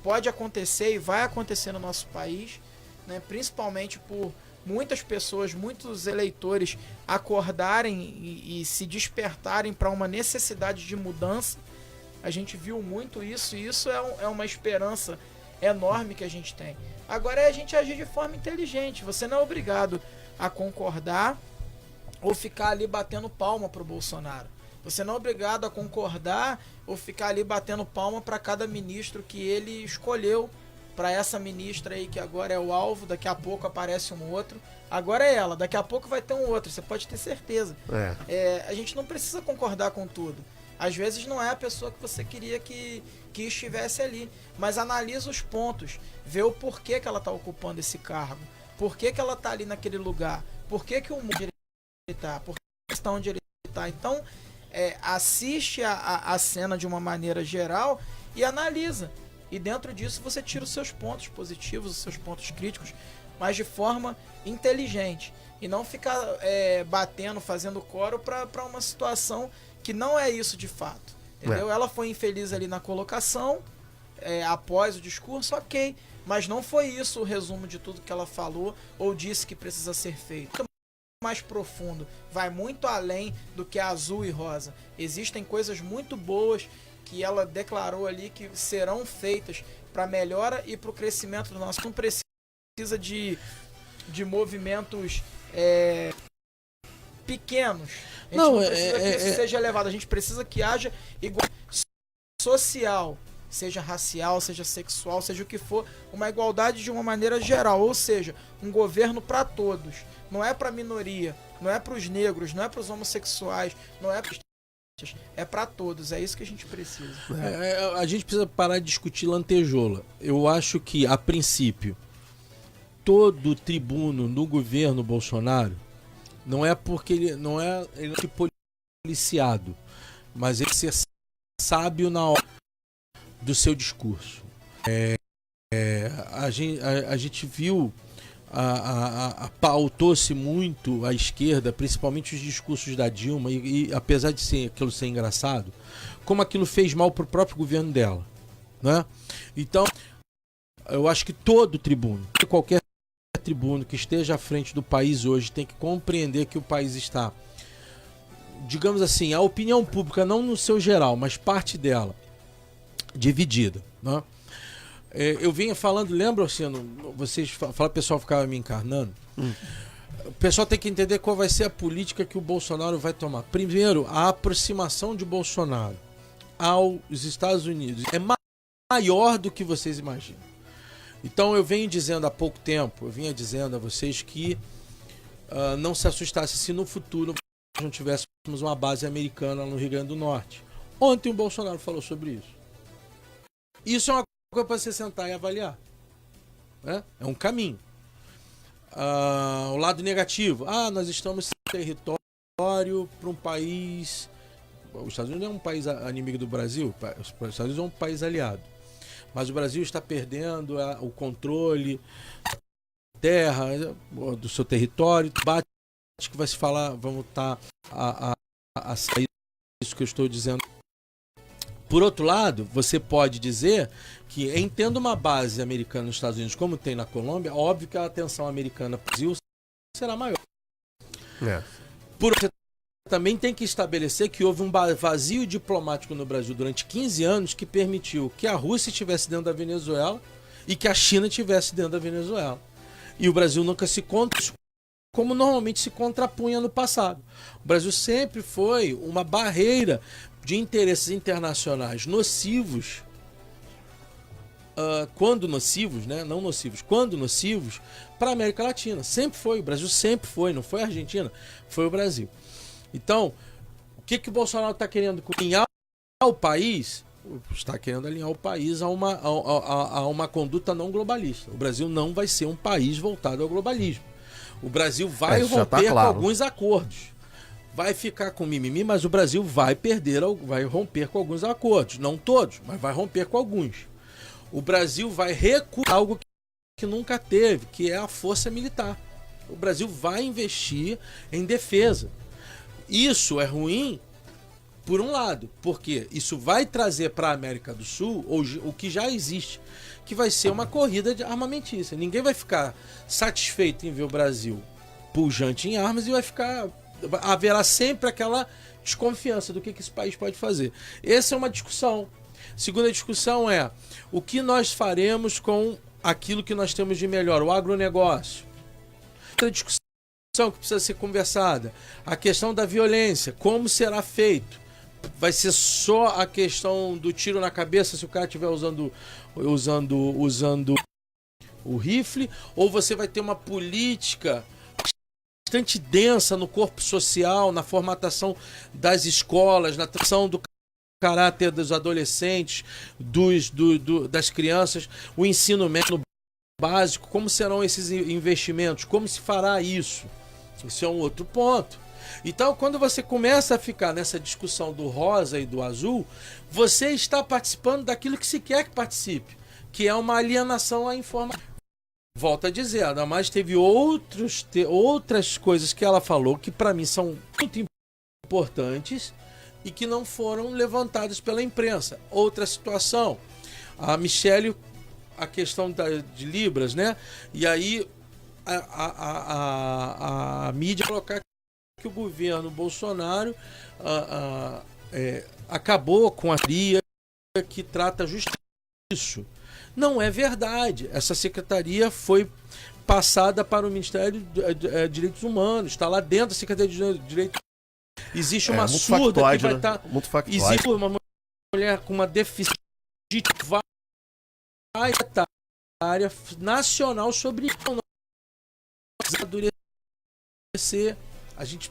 pode acontecer e vai acontecer no nosso país, né? Principalmente por muitas pessoas, muitos eleitores acordarem e se despertarem para uma necessidade de mudança. A gente viu muito isso, e isso é uma esperança enorme que a gente tem. Agora é a gente agir de forma inteligente. Você não é obrigado a concordar ou ficar ali batendo palma pro Bolsonaro. Você não é obrigado a concordar ou ficar ali batendo palma para cada ministro que ele escolheu, para essa ministra aí que agora é o alvo, daqui a pouco aparece um outro. Agora é ela, daqui a pouco vai ter um outro, você pode ter certeza. A gente não precisa concordar com tudo. Às vezes não é a pessoa que você queria que estivesse ali, mas analisa os pontos, vê o porquê que ela está ocupando esse cargo, por que ela está ali naquele lugar, por que o mundo ele está, por que está onde ele está. Então, assiste a cena de uma maneira geral e analisa. E dentro disso você tira os seus pontos positivos, os seus pontos críticos, mas de forma inteligente. E não ficar batendo, fazendo coro para uma situação que não é isso de fato. Entendeu? Ela foi infeliz ali na colocação, após o discurso, ok. Mas não foi isso o resumo de tudo que ela falou ou disse que precisa ser feito. Mais profundo, vai muito além do que azul e rosa. Existem coisas muito boas que ela declarou ali que serão feitas para melhora e para o crescimento do nosso. Não precisa de movimentos pequenos. A gente não precisa que isso seja elevado. A gente precisa que haja igualdade social, seja racial, seja sexual, seja o que for, uma igualdade de uma maneira geral. Ou seja, um governo para todos. Não é para a minoria, não é para os negros, não é para os homossexuais, não é para para todos. É isso que a gente precisa. A gente precisa parar de discutir lantejola. Eu acho que, a princípio, todo tribuno no governo Bolsonaro não é porque ele não é policiado, mas ele ser sábio na hora do seu discurso. A gente viu, pautou-se muito a esquerda, principalmente os discursos da Dilma, e apesar de aquilo ser engraçado, como aquilo fez mal para o próprio governo dela, né? Então, eu acho que todo tribuno, qualquer tribuno que esteja à frente do país hoje, tem que compreender que o país está, digamos assim, a opinião pública, não no seu geral, mas parte dela, dividida, né? Eu vinha falando, lembra, Luciano, vocês falaram, o pessoal ficava me encarnando. O pessoal tem que entender qual vai ser a política que o Bolsonaro vai tomar. Primeiro, a aproximação de Bolsonaro aos Estados Unidos é maior do que vocês imaginam. Então eu venho dizendo há pouco tempo, eu vinha dizendo a vocês que não se assustasse se no futuro não tivéssemos uma base americana no Rio Grande do Norte. Ontem o Bolsonaro falou sobre isso. Isso é uma coisa para você sentar e avaliar. Né? É um caminho. O lado negativo. Nós estamos sem território para um país... Os Estados Unidos não é um país inimigo do Brasil. Os Estados Unidos é um país aliado. Mas o Brasil está perdendo o controle da terra, do seu território. Bate que vai se falar, vamos estar a sair disso que eu estou dizendo. Por outro lado, você pode dizer que, em tendo uma base americana nos Estados Unidos, como tem na Colômbia, óbvio que a atenção americana para o Brasil será maior. Por outro, também tem que estabelecer que houve um vazio diplomático no Brasil durante 15 anos que permitiu que a Rússia estivesse dentro da Venezuela e que a China estivesse dentro da Venezuela. E o Brasil nunca se como normalmente se contrapunha no passado. O Brasil sempre foi uma barreira de interesses internacionais nocivos, quando nocivos, né? Não nocivos, quando nocivos, para a América Latina. Sempre foi, o Brasil sempre foi, não foi a Argentina, foi o Brasil. Então, o que o Bolsonaro está querendo alinhar o país? Está querendo alinhar o país a uma conduta não globalista. O Brasil não vai ser um país voltado ao globalismo. O Brasil vai romper com alguns acordos. Vai ficar com mimimi, mas o Brasil vai romper com alguns acordos. Não todos, mas vai romper com alguns. O Brasil vai recuar algo que nunca teve, que é a força militar. O Brasil vai investir em defesa. Isso é ruim, por um lado, porque isso vai trazer para a América do Sul o que já existe, que vai ser uma corrida de armamentícia. Ninguém vai ficar satisfeito em ver o Brasil pujante em armas e haverá sempre aquela desconfiança do que esse país pode fazer. Essa é uma discussão. Segunda discussão é o que nós faremos com aquilo que nós temos de melhor, o agronegócio. Outra discussão que precisa ser conversada, a questão da violência, como será feito? Vai ser só a questão do tiro na cabeça se o cara estiver usando o rifle, ou você vai ter uma política bastante densa no corpo social, na formatação das escolas, na tração do caráter dos adolescentes, das crianças, o ensino médio básico, como serão esses investimentos, como se fará isso? Isso é um outro ponto. Então, quando você começa a ficar nessa discussão do rosa e do azul, você está participando daquilo que se quer que participe, que é uma alienação à informação. Volto a dizer, a Damares teve outras coisas que ela falou que para mim são muito importantes e que não foram levantadas pela imprensa. Outra situação, a Michele, a questão de Libras, né? E aí a mídia colocar que o governo Bolsonaro acabou com a secretaria que trata justiça. Isso não é verdade. Essa secretaria foi passada para o Ministério de Direitos Humanos, está lá dentro da Secretaria de Direitos Humanos. Existe uma surda factoide, que vai estar... Né? Existe uma mulher com uma deficiência que vai estar na área nacional sobre endurecer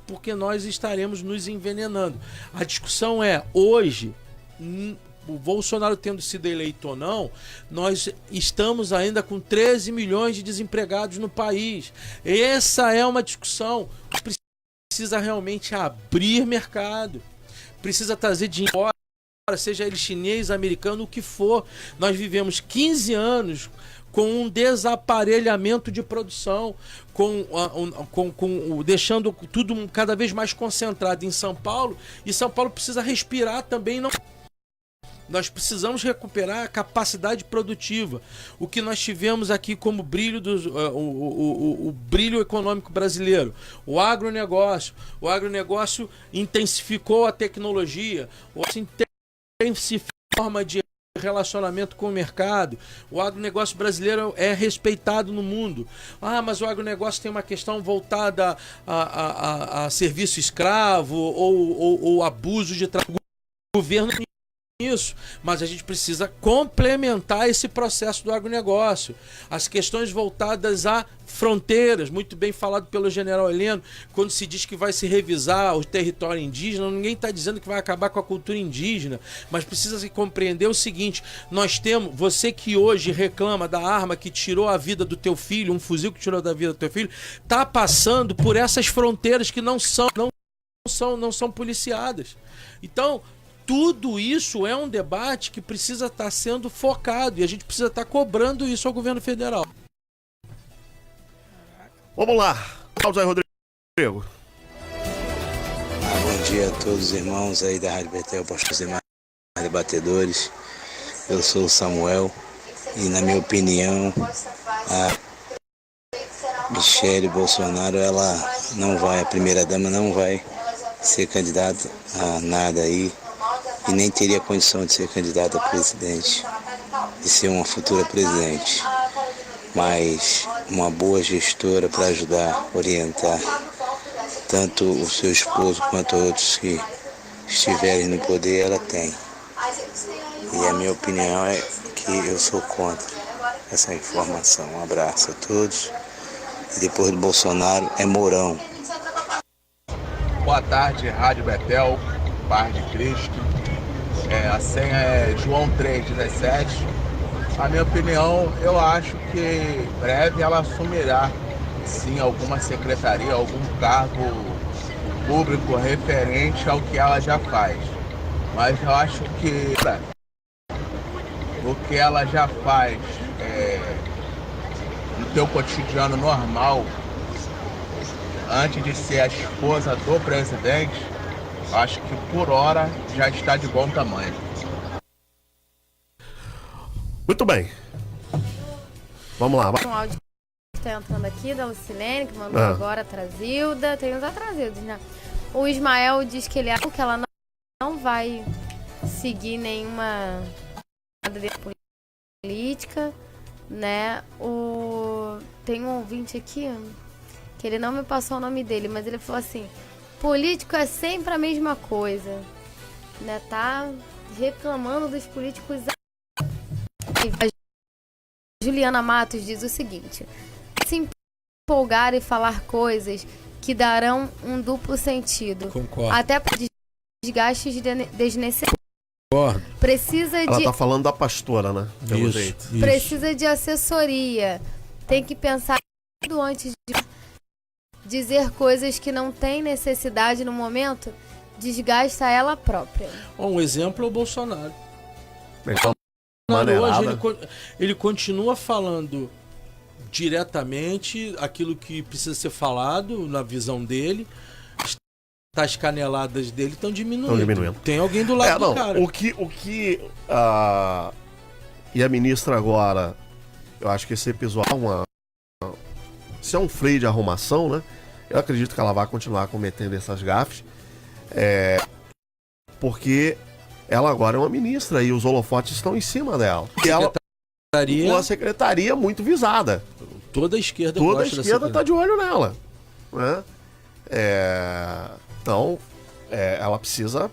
porque nós estaremos nos envenenando. A discussão é, hoje, o Bolsonaro tendo sido eleito ou não, nós estamos ainda com 13 milhões de desempregados no país. Essa é uma discussão que precisa realmente abrir mercado, precisa trazer dinheiro, seja ele chinês, americano, o que for. Nós vivemos 15 anos com um desaparelhamento de produção, deixando tudo cada vez mais concentrado em São Paulo, e São Paulo precisa respirar também. Nós precisamos recuperar a capacidade produtiva. O que nós tivemos aqui como brilho o brilho econômico brasileiro, o agronegócio. O agronegócio intensificou a tecnologia, intensificou a forma de relacionamento com o mercado. O agronegócio brasileiro é respeitado no mundo. Mas o agronegócio tem uma questão voltada a serviço escravo ou abuso de trabalho. O governo isso, mas a gente precisa complementar esse processo do agronegócio. As questões voltadas a fronteiras, muito bem falado pelo general Heleno, quando se diz que vai se revisar o território indígena, ninguém está dizendo que vai acabar com a cultura indígena, mas precisa se compreender o seguinte: nós temos, você que hoje reclama da arma que tirou a vida do teu filho, um fuzil que tirou da vida do teu filho, está passando por essas fronteiras que não são policiadas. Então, tudo isso é um debate que precisa estar sendo focado e a gente precisa estar cobrando isso ao governo federal. Vamos lá, Cláudio Rodrigo. Bom dia a todos os irmãos aí da Rádio Betel, pastores e demais debatedores. Eu sou o Samuel e, na minha opinião, a Michele Bolsonaro, a primeira-dama não vai ser candidata a nada aí e nem teria condição de ser candidata a presidente, de ser uma futura presidente. Mas uma boa gestora para ajudar, orientar tanto o seu esposo quanto outros que estiverem no poder, ela tem. E a minha opinião é que eu sou contra essa informação. Um abraço a todos. E depois do Bolsonaro é Mourão. Boa tarde, Rádio Betel, Paz de Cristo. A senha é João 3,17. A minha opinião, eu acho que em breve ela assumirá, sim, alguma secretaria, algum cargo público referente ao que ela já faz. Mas eu acho que o que ela já faz no seu cotidiano normal, antes de ser a esposa do presidente, acho que por hora já está de bom tamanho. Muito bem. Vamos lá. Um áudio que está entrando aqui da Lucilene, que mandou agora a Trazilda. Tem uns atrasados, né? O Ismael diz que ele acha que ela não vai seguir nenhuma política, né? Tem um ouvinte aqui que ele não me passou o nome dele, mas ele falou assim: político é sempre a mesma coisa, né? Tá reclamando dos políticos. A Juliana Matos diz o seguinte: se empolgar e falar coisas que darão um duplo sentido. Concordo. Até para desgastes desnecessários. Concordo. Ela tá falando da pastora, né? Pelo jeito. Isso. Precisa de assessoria. Tem que pensar tudo antes de dizer coisas que não tem necessidade no momento. Desgasta ela própria. Um exemplo é o Bolsonaro. Então, hoje ele continua falando diretamente aquilo que precisa ser falado na visão dele. As caneladas dele estão diminuindo. Tem alguém do lado do cara. E a ministra agora, eu acho que esse episódio se é um freio de arrumação, né? Eu acredito que ela vai continuar cometendo essas gafes. Porque ela agora é uma ministra e os holofotes estão em cima dela. E ela uma secretaria muito visada. Toda a esquerda está de olho nela, né? Então, ela precisa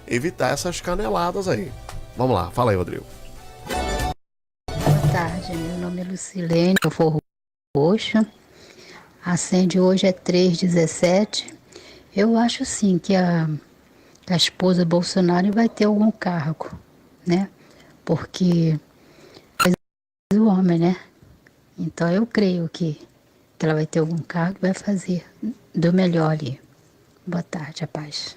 evitar essas caneladas aí. Vamos lá, fala aí, Rodrigo. Boa tarde, meu nome é Lucilene, eu Forro Roxo. A Acende hoje é 3,17. Eu acho sim que a esposa Bolsonaro vai ter algum cargo, né? Porque é o homem, né? Então eu creio que ela vai ter algum cargo e vai fazer do melhor ali. Boa tarde, a paz.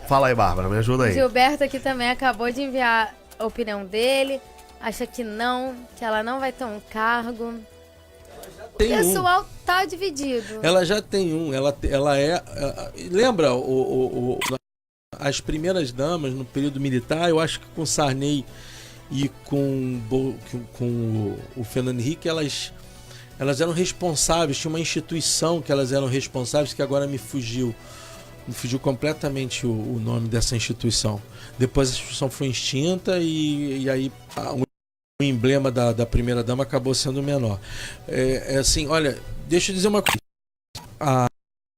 Fala aí, Bárbara, me ajuda aí. Gilberto aqui também acabou de enviar a opinião dele. Acha que ela não vai ter um cargo. O pessoal tá dividido. Ela já tem um. Ela é. Lembra as primeiras damas no período militar? Eu acho que com Sarney e com o Fernando Henrique, elas eram responsáveis. Tinha uma instituição que elas eram responsáveis, que agora me fugiu completamente o nome dessa instituição. Depois a instituição foi extinta e aí o emblema da primeira dama acabou sendo menor. Assim, olha, deixa eu dizer uma coisa.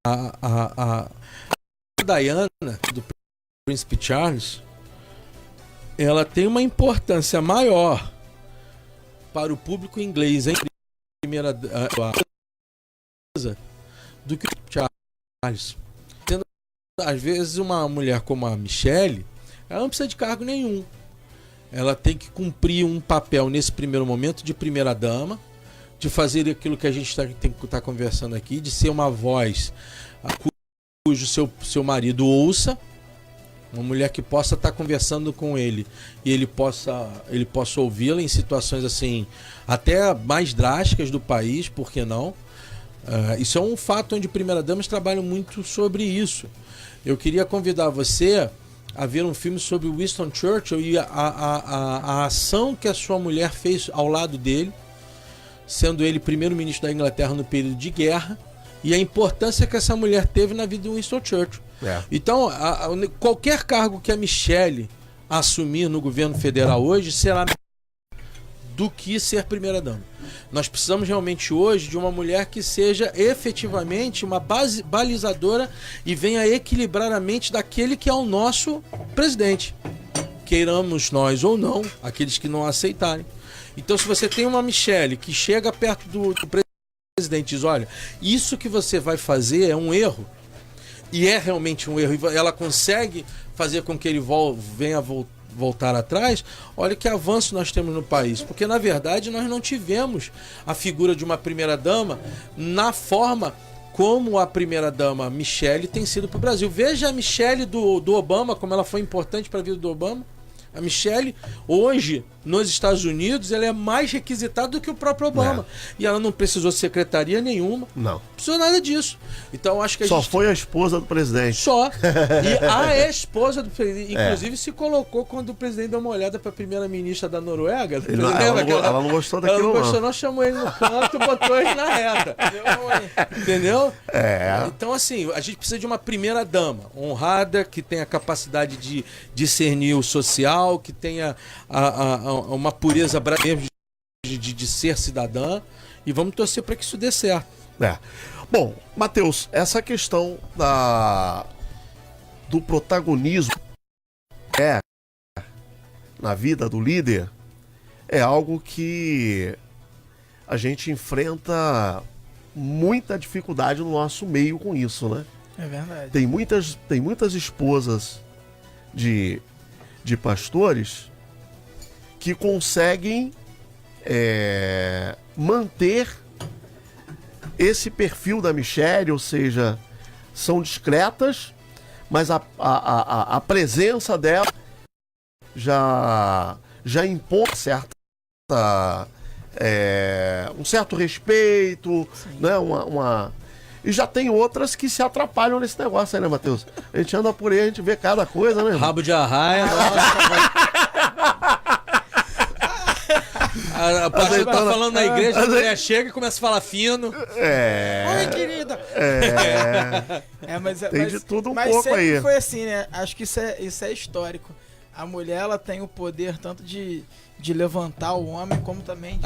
a Diana, do Príncipe Charles, ela tem uma importância maior para o público inglês em primeira do que o Charles. Tendo, às vezes, uma mulher como a Michelle, ela não precisa de cargo nenhum. Ela tem que cumprir um papel nesse primeiro momento de primeira dama, de fazer aquilo que a gente tá conversando aqui, de ser uma voz cujo seu marido ouça, uma mulher que possa estar conversando com ele e ele possa ouvi-la em situações assim até mais drásticas do país, por que não? Isso é um fato onde primeira-damas trabalham muito sobre isso. Eu queria convidar você a ver um filme sobre Winston Churchill e a ação que a sua mulher fez ao lado dele, sendo ele primeiro-ministro da Inglaterra no período de guerra, e a importância que essa mulher teve na vida de Winston Churchill. Então, qualquer cargo que a Michelle assumir no governo federal hoje será do que ser primeira-dama. Nós precisamos realmente hoje de uma mulher que seja efetivamente uma balizadora e venha equilibrar a mente daquele que é o nosso presidente. Queiramos nós ou não, aqueles que não aceitarem. Então, se você tem uma Michelle que chega perto do presidente e diz, olha, isso que você vai fazer é um erro, e é realmente um erro, e ela consegue fazer com que ele venha voltar atrás, olha que avanço nós temos no país, porque na verdade nós não tivemos a figura de uma primeira-dama na forma como a primeira-dama Michelle tem sido para o Brasil. Veja a Michelle do Obama, como ela foi importante para a vida do Obama. A Michelle, hoje, nos Estados Unidos, ela é mais requisitada do que o próprio Obama. E ela não precisou de secretaria nenhuma. Não precisou nada disso. Então, acho que Só foi a esposa do presidente. Só. E a esposa do presidente, inclusive, se colocou quando o presidente deu uma olhada para a primeira-ministra da Noruega. Ela não gostou daquilo, ela não gostou, não, chamou ele no canto e botou ele na reta. Entendeu? Então, assim, a gente precisa de uma primeira-dama honrada, que tenha capacidade de discernir o social, que tenha uma pureza mesmo de ser cidadã, e vamos torcer para que isso dê certo. Bom, Matheus, essa questão do protagonismo na vida do líder é algo que a gente enfrenta muita dificuldade no nosso meio com isso, né? É verdade. Tem muitas esposas de pastores que conseguem manter esse perfil da Michelle, ou seja, são discretas, mas a presença dela já impõe um certo respeito, né? E já tem outras que se atrapalham nesse negócio aí, né, Matheus? A gente anda por aí, a gente vê cada coisa, né? Rabo de arraia, a pastor tá falando na igreja, a mulher chega e começa a falar fino. Oi, querida. Tem de tudo um pouco sempre aí. Foi assim, né? Acho que isso é histórico. A mulher, ela tem o poder tanto de levantar o homem, como também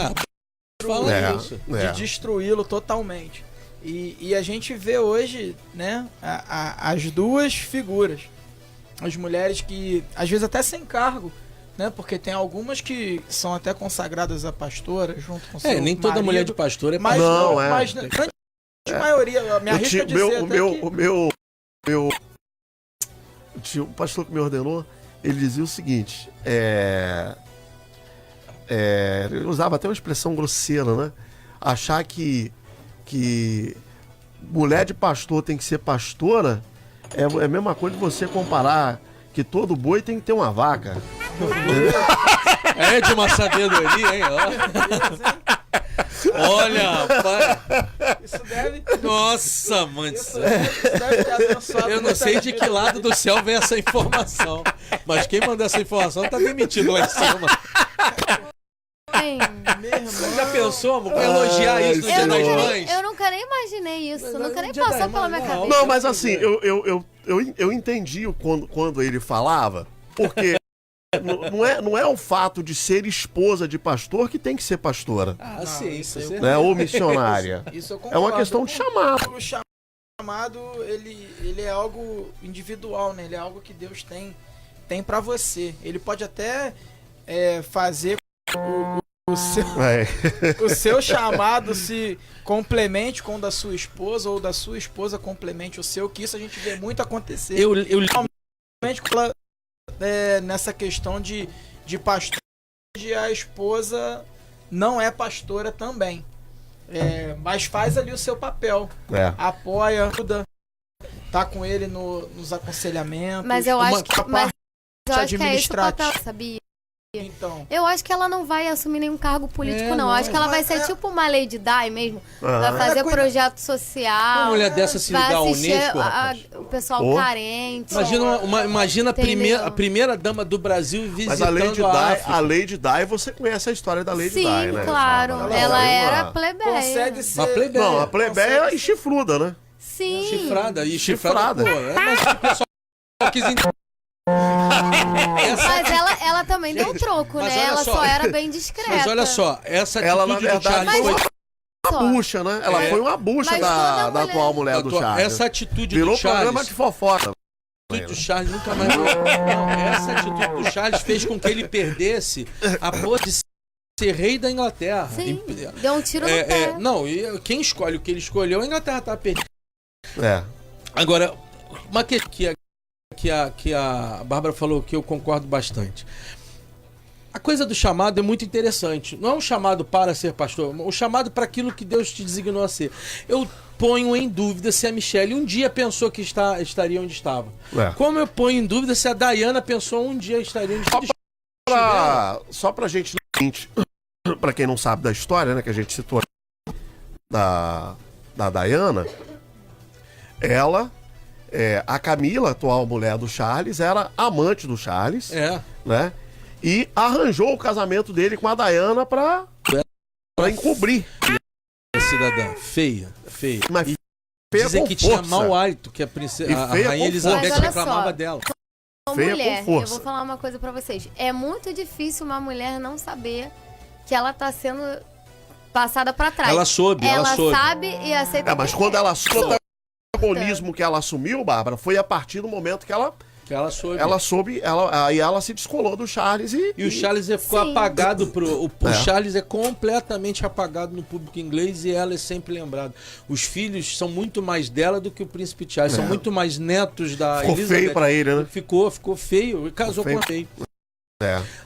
de destruí-lo totalmente. E a gente vê hoje, né, as duas figuras. As mulheres que, às vezes até sem cargo, né, porque tem algumas que são até consagradas a pastora, junto com seu nem toda marido, mulher de pastor é mas pastor. Mas na grande maioria, me arrisco a dizer o pastor que me ordenou, ele dizia o seguinte, ele usava até uma expressão grosseira, né? Achar que mulher de pastor tem que ser pastora é a mesma coisa de você comparar que todo boi tem que ter uma vaca. É de uma sabedoria, hein? Olha, rapaz. Isso deve... Nossa, mãe do céu. deve ter abençoado. Eu não sei de que lado do céu vem essa informação, mas quem mandou essa informação tá demitido lá em cima. Você já pensou, amor, elogiar isso no Dia das Mães? Eu nunca nem imaginei isso, nunca nem passou pela minha cabeça. Não, mas assim, eu entendi quando ele falava, porque não é o fato de ser esposa de pastor que tem que ser pastora. Sim, isso né? Ou missionária. Isso eu é uma questão de chamar. chamado, ele é algo individual, né? Ele é algo que Deus tem para você. Ele pode até fazer o seu chamado se complemente com o da sua esposa, ou da sua esposa complemente o seu, que isso a gente vê muito acontecer. Realmente nessa questão de pastor, a esposa não é pastora também. Mas faz ali o seu papel. Apoia, ajuda, tá com ele nos aconselhamentos. Mas eu acho que é esse o papel, sabia? Então. Eu acho que ela não vai assumir nenhum cargo político, não. Acho que ela vai ser tipo uma Lady Di mesmo. Vai fazer projeto social. Uma mulher dessa se ligar ao Unesco, o pessoal carente. Imagina a primeira dama do Brasil visitando Mas a Lady Di, você conhece a história da Lady Di, né? Sim, claro. Ela era plebeia. Consegue ser... Uma plebeia. Não, a plebeia e chifruda, né? Sim. Chifrada. Mas o pessoal quis entender. Mas ela também deu troco, né? Ela só era bem discreta. Mas olha só, essa atitude ela, na verdade, do Charles foi uma bucha, né? Ela foi uma bucha da atual mulher do Charles. Essa atitude virou do Charles... programa de fofoca. O Charles nunca mais... Essa atitude do Charles fez com que ele perdesse a posição de ser rei da Inglaterra. Sim, deu um tiro no pé. Não, e quem escolhe o que ele escolheu, a Inglaterra tá perdendo. Agora, uma que a Bárbara falou que eu concordo bastante. A coisa do chamado é muito interessante. Não é um chamado para ser pastor, é um chamado para aquilo que Deus te designou a ser. Eu ponho em dúvida se a Michelle um dia pensou que estaria onde estava. Como eu ponho em dúvida se a Diana pensou um dia estaria onde estava. Só pra gente, pra quem não sabe da história, né, que a gente citou da Diana, ela... a Camila, atual mulher do Charles, era amante do Charles, né? E arranjou o casamento dele com a Diana pra encobrir. Cidadã feia. Mas dizem que tinha mau hálito, que a rainha Elizabeth reclamava dela. Mulher, eu vou falar uma coisa pra vocês. É muito difícil uma mulher não saber que ela tá sendo passada pra trás. Ela soube. Sabe e aceita. Mas quando ela soube, o protagonismo que ela assumiu, Bárbara, foi a partir do momento que ela soube. Aí ela se descolou do Charles e o Charles ficou apagado o Charles é completamente apagado no público inglês e ela é sempre lembrada. Os filhos são muito mais dela do que o príncipe Charles, são muito mais netos da Elizabeth. Ficou feio pra ele, né? Ficou feio, casou com a feio.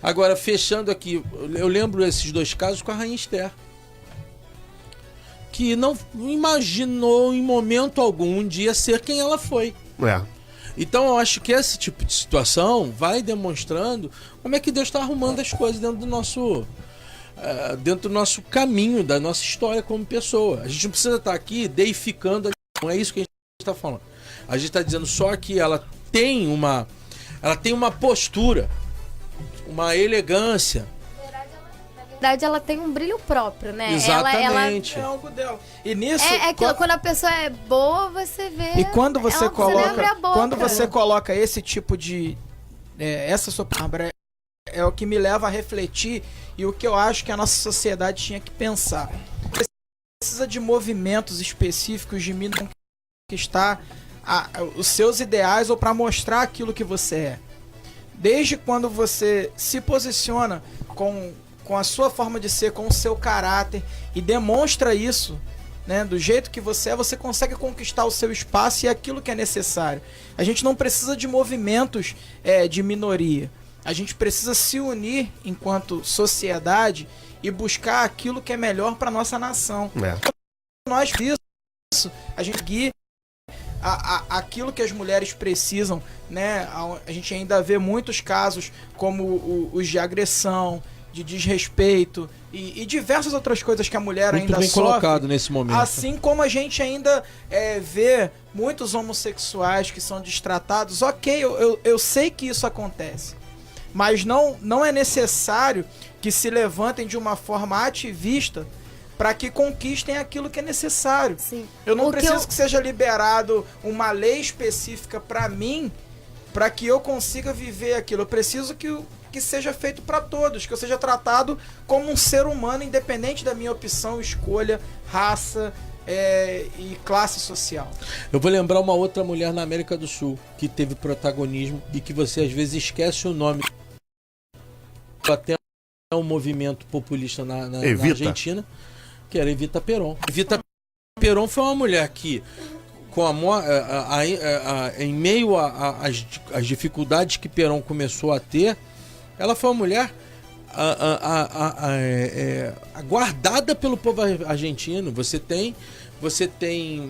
Agora, fechando aqui, eu lembro esses dois casos com a rainha Esther, que não imaginou em momento algum um dia ser quem ela foi. Então eu acho que esse tipo de situação vai demonstrando como é que Deus está arrumando as coisas dentro do nosso caminho, da nossa história como pessoa. A gente não precisa estar aqui deificando, não é isso que a gente está falando. A gente está dizendo só que ela tem uma postura, uma elegância. Na verdade, ela tem um brilho próprio, né? Exatamente. É algo dela. E nisso... quando a pessoa é boa, você vê... E quando você coloca esse tipo de... essa sua palavra é o que me leva a refletir e o que eu acho que a nossa sociedade tinha que pensar. Precisa de movimentos específicos de mim conquistar os seus ideais ou para mostrar aquilo que você é. Desde quando você se posiciona com a sua forma de ser, com o seu caráter e demonstra isso, né, do jeito que você é, você consegue conquistar o seu espaço e aquilo que é necessário. A gente não precisa de movimentos de minoria. A gente precisa se unir enquanto sociedade e buscar aquilo que é melhor para nossa nação. Nós isso, a gente guia aquilo que as mulheres precisam, né? A gente ainda vê muitos casos como os de agressão, de desrespeito e diversas outras coisas que a mulher muito ainda bem sofre. Colocado nesse momento. Assim como a gente ainda vê muitos homossexuais que são destratados. Ok, eu sei que isso acontece, mas não é necessário que se levantem de uma forma ativista para que conquistem aquilo que é necessário. Sim. Eu não preciso que seja liberado uma lei específica para mim para que eu consiga viver aquilo. Eu preciso que seja feito para todos, que eu seja tratado como um ser humano, independente da minha opção, escolha, raça, e classe social. Eu vou lembrar uma outra mulher na América do Sul que teve protagonismo e que você às vezes esquece o nome. Até um movimento populista na Argentina, que era Evita Perón. Evita Perón foi uma mulher que, com em meio às dificuldades que Perón começou a ter, ela foi uma mulher aguardada pelo povo argentino. Você tem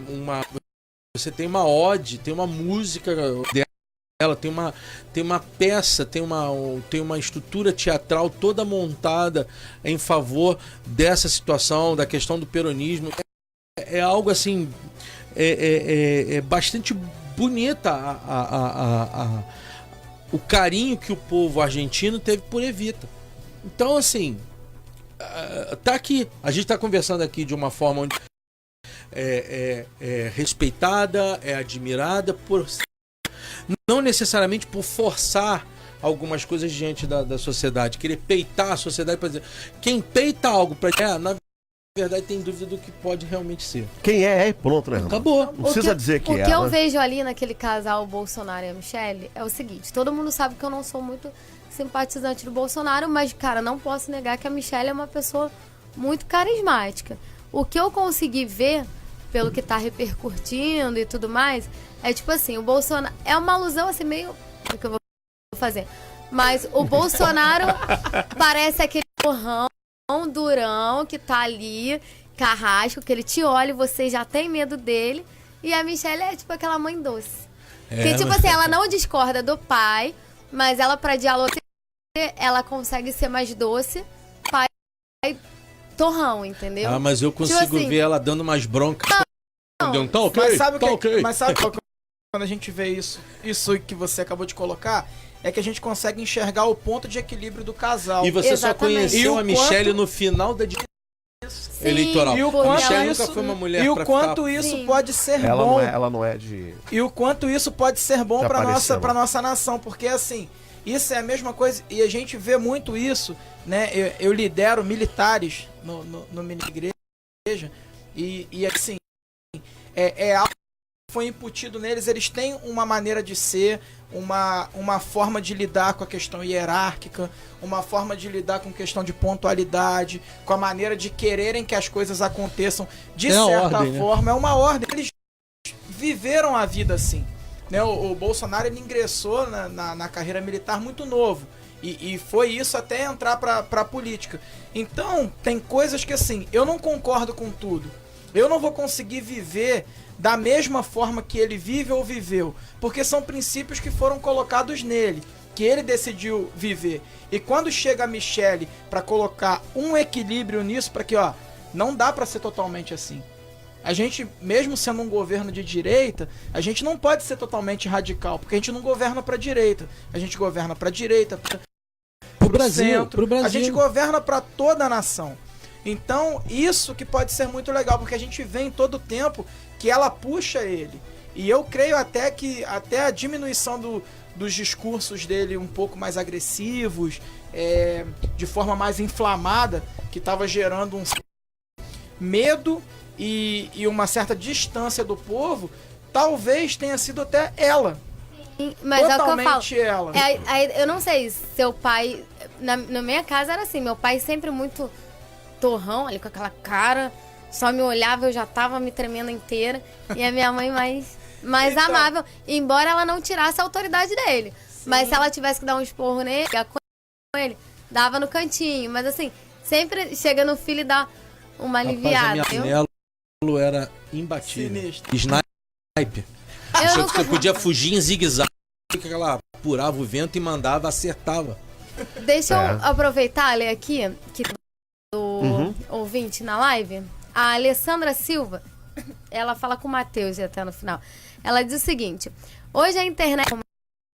uma ode, tem uma música dela, tem uma peça, tem uma estrutura teatral toda montada em favor dessa situação, da questão do peronismo. É algo assim, bastante bonita o carinho que o povo argentino teve por Evita. Então, assim, tá aqui. A gente está conversando aqui de uma forma onde é respeitada, é admirada, não necessariamente por forçar algumas coisas diante da sociedade, querer peitar a sociedade para dizer. Quem peita algo para na verdade tem dúvida do que pode realmente ser. Quem é pronto, né? Acabou. Não precisa dizer que é. O que eu vejo ali naquele casal Bolsonaro e a Michelle é o seguinte: todo mundo sabe que eu não sou muito simpatizante do Bolsonaro, mas, cara, não posso negar que a Michelle é uma pessoa muito carismática. O que eu consegui ver, pelo que tá repercutindo e tudo mais, é tipo assim, o Bolsonaro... É uma alusão assim, meio... O que eu vou fazer? Mas o Bolsonaro parece aquele porrão durão que tá ali, carrasco, que ele te olha e você já tem medo dele. E a Michelle é tipo aquela mãe doce. Que tipo assim, ela não discorda do pai, mas ela, pra dialogar, ela consegue ser mais doce, pai torrão, entendeu? Ah, mas eu consigo tipo assim, ver ela dando umas broncas. Não, tá ok, mas sabe tá ok. Mas sabe quando a gente vê isso que você acabou de colocar, é que a gente consegue enxergar o ponto de equilíbrio do casal. E você Exatamente. só conheceu a Michelle no final da eleitoral. E o quanto Michelle isso, nunca foi uma mulher e o pra quanto ficar... isso Sim. pode ser Ela bom. ela não é de... E o quanto isso pode ser bom Já para apareceu, para nossa nação, porque assim, isso é a mesma coisa e a gente vê muito isso, né? Eu lidero militares no mini igreja e assim, algo que foi incutido neles. Eles têm uma maneira de ser, uma forma de lidar com a questão hierárquica, uma forma de lidar com questão de pontualidade, com a maneira de quererem que as coisas aconteçam de certa forma. É uma ordem. Eles viveram a vida assim. Né? O Bolsonaro, ele ingressou na carreira militar muito novo. E foi isso até entrar para a política. Então, tem coisas que assim, eu não concordo com tudo. Eu não vou conseguir viver da mesma forma que ele vive ou viveu. Porque são princípios que foram colocados nele, que ele decidiu viver. E quando chega a Michelle para colocar um equilíbrio nisso, para que, ó, não dá para ser totalmente assim. A gente, mesmo sendo um governo de direita, a gente não pode ser totalmente radical, porque a gente não governa para direita. A gente governa para direita, pro Brasil, centro. A gente governa para toda a nação. Então, isso que pode ser muito legal, porque a gente vê em todo tempo que ela puxa ele. E eu creio até que até a diminuição dos discursos dele um pouco mais agressivos, de forma mais inflamada, que estava gerando um medo e uma certa distância do povo, talvez tenha sido até ela. Mas totalmente é o que eu falo. Eu não sei, seu pai... Na minha casa era assim, meu pai sempre muito torrão, ali com aquela cara, só me olhava, eu já tava me tremendo inteira. E a minha mãe mais então, amável, embora ela não tirasse a autoridade dele. Sim. Mas se ela tivesse que dar um esporro nele, com ele, dava no cantinho. Mas assim, sempre chega no filho e dá uma aliviada. Rapaz, a minha Nelo era imbatível. Sinistro. Sniper. Você podia fugir em zigue-zague, que ela apurava o vento e mandava, acertava. Deixa eu aproveitar, ler aqui, que do ouvinte na live. A Alessandra Silva, ela fala com o Matheus até no final. Ela diz o seguinte: hoje a internet e a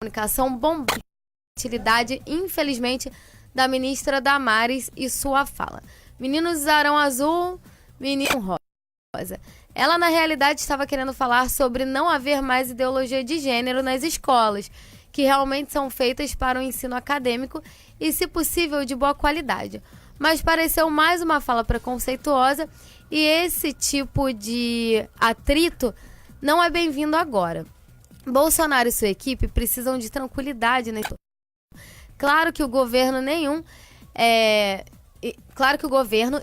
comunicação bomba a utilidade, infelizmente, da ministra Damares e sua fala. Meninos usarão azul, menino rosa. Ela, na realidade, estava querendo falar sobre não haver mais ideologia de gênero nas escolas, que realmente são feitas para o ensino acadêmico e, se possível, de boa qualidade. Mas pareceu mais uma fala preconceituosa E esse tipo de atrito não é bem-vindo agora. Bolsonaro e sua equipe precisam de tranquilidade, né? Claro que o governo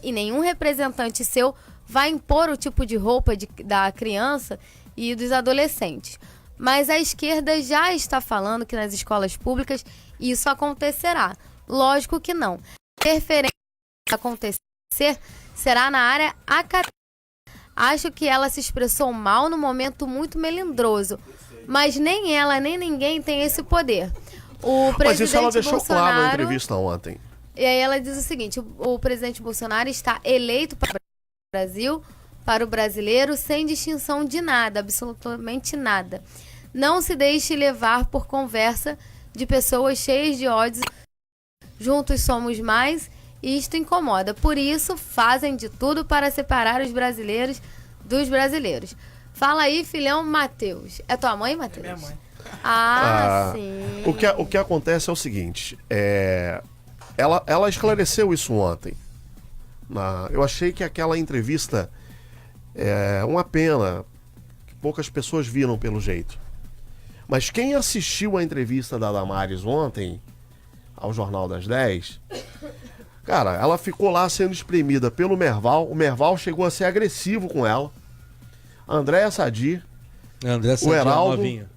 e nenhum representante seu vai impor o tipo de roupa da criança e dos adolescentes. Mas a esquerda já está falando que nas escolas públicas isso acontecerá. Lógico que não. Interferência acontecer será na área acadêmica. Acho que ela se expressou mal num momento muito melindroso. Mas nem ela, nem ninguém tem esse poder. Mas isso ela deixou claro na entrevista ontem. E aí ela diz o seguinte: o presidente Bolsonaro está eleito para o Brasil, para o brasileiro, sem distinção de nada, absolutamente nada. Não se deixe levar por conversa de pessoas cheias de ódio. Juntos somos mais, e isto incomoda. Por isso, fazem de tudo para separar os brasileiros dos brasileiros. Fala aí, filhão Matheus. É tua mãe, Matheus? É minha mãe. Sim. O que acontece é o seguinte, ela esclareceu isso ontem. Eu achei que aquela entrevista é uma pena, que poucas pessoas viram pelo jeito. Mas quem assistiu a entrevista da Damares ontem, ao Jornal das 10, cara, ela ficou lá sendo espremida pelo Merval. O Merval chegou a ser agressivo com ela. A Andréa Sadi, o Heraldo,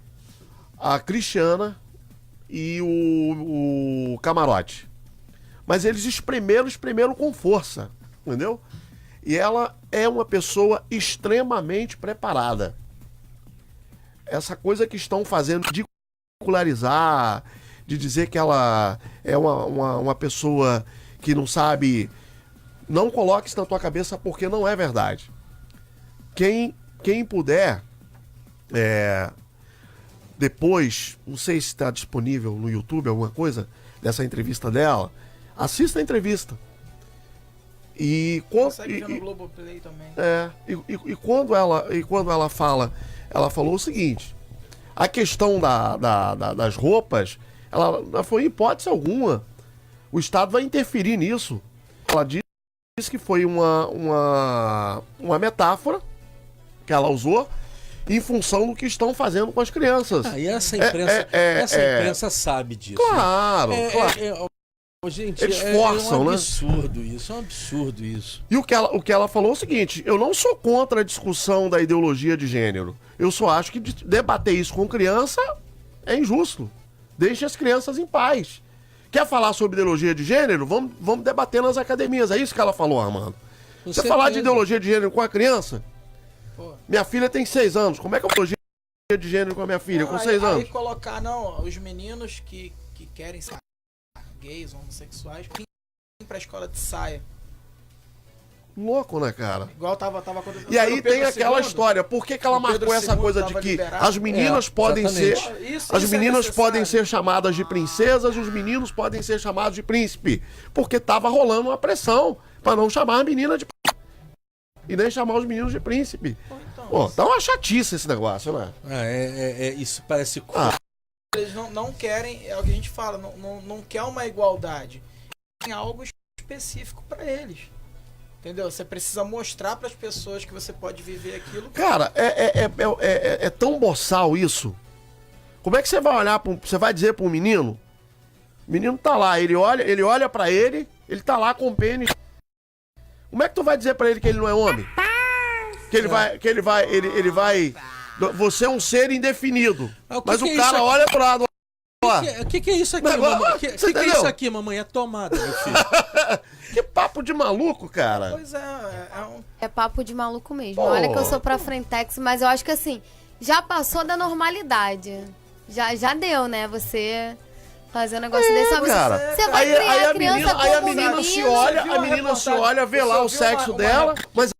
a Cristiana e o Camarote. Mas eles espremeram com força, entendeu? E ela é uma pessoa extremamente preparada. Essa coisa que estão fazendo de ridicularizar, de dizer que ela é uma pessoa que não sabe, não coloque isso na tua cabeça, porque não é verdade. Quem puder, depois, não sei se está disponível no YouTube alguma coisa dessa entrevista dela, assista a entrevista. E consegue ver no Globoplay também. E quando ela falou o seguinte: a questão das roupas, ela foi, em hipótese alguma, o Estado vai interferir nisso. Ela disse que foi uma metáfora que ela usou em função do que estão fazendo com as crianças. E essa imprensa sabe disso. Claro, claro. Gente, eles forçam, é um absurdo, né? Isso é um absurdo isso. E o que ela falou é o seguinte: eu não sou contra a discussão da ideologia de gênero. Eu só acho que debater isso com criança é injusto. Deixe as crianças em paz. Quer falar sobre ideologia de gênero? Vamos debater nas academias. É isso que ela falou, Armando. Você falar de ideologia de gênero com a criança? Pô. Minha filha tem 6 anos. Como é que eu ideologia de gênero com a minha filha com 6 anos? Aí colocar, os meninos que querem ser gays, homossexuais, que ir pra escola de saia. Louco, né, cara? Igual tava acontecendo. E aí tem aquela história, por que ela marcou essa coisa de que as meninas podem ser. As meninas podem ser chamadas de princesas e os meninos podem ser chamados de príncipe. Porque tava rolando uma pressão pra não chamar a menina de e nem chamar os meninos de príncipe. Pô, tá uma chatice esse negócio, né? Isso parece. Eles não querem, é o que a gente fala, não quer uma igualdade. Tem algo específico pra eles. Entendeu? Você precisa mostrar para as pessoas que você pode viver aquilo. Cara, é tão boçal isso. Como é que você vai olhar você vai dizer para um menino? O menino tá lá, ele olha para ele tá lá com o pênis. Como é que tu vai dizer para ele que ele não é homem? Que ele vai você é um ser indefinido. Mas o cara olha pro lado. O que é isso aqui, mamãe? O que é isso aqui, mamãe? É tomada, meu filho. Que papo de maluco, cara. Pois é papo de maluco mesmo. Olha que eu sou pra Frentex, mas eu acho que assim, já passou da normalidade. Já deu, né? Você fazer um negócio desse. Cara. Você vai criar a criança como a menina se olha, vê lá o sexo dela, mas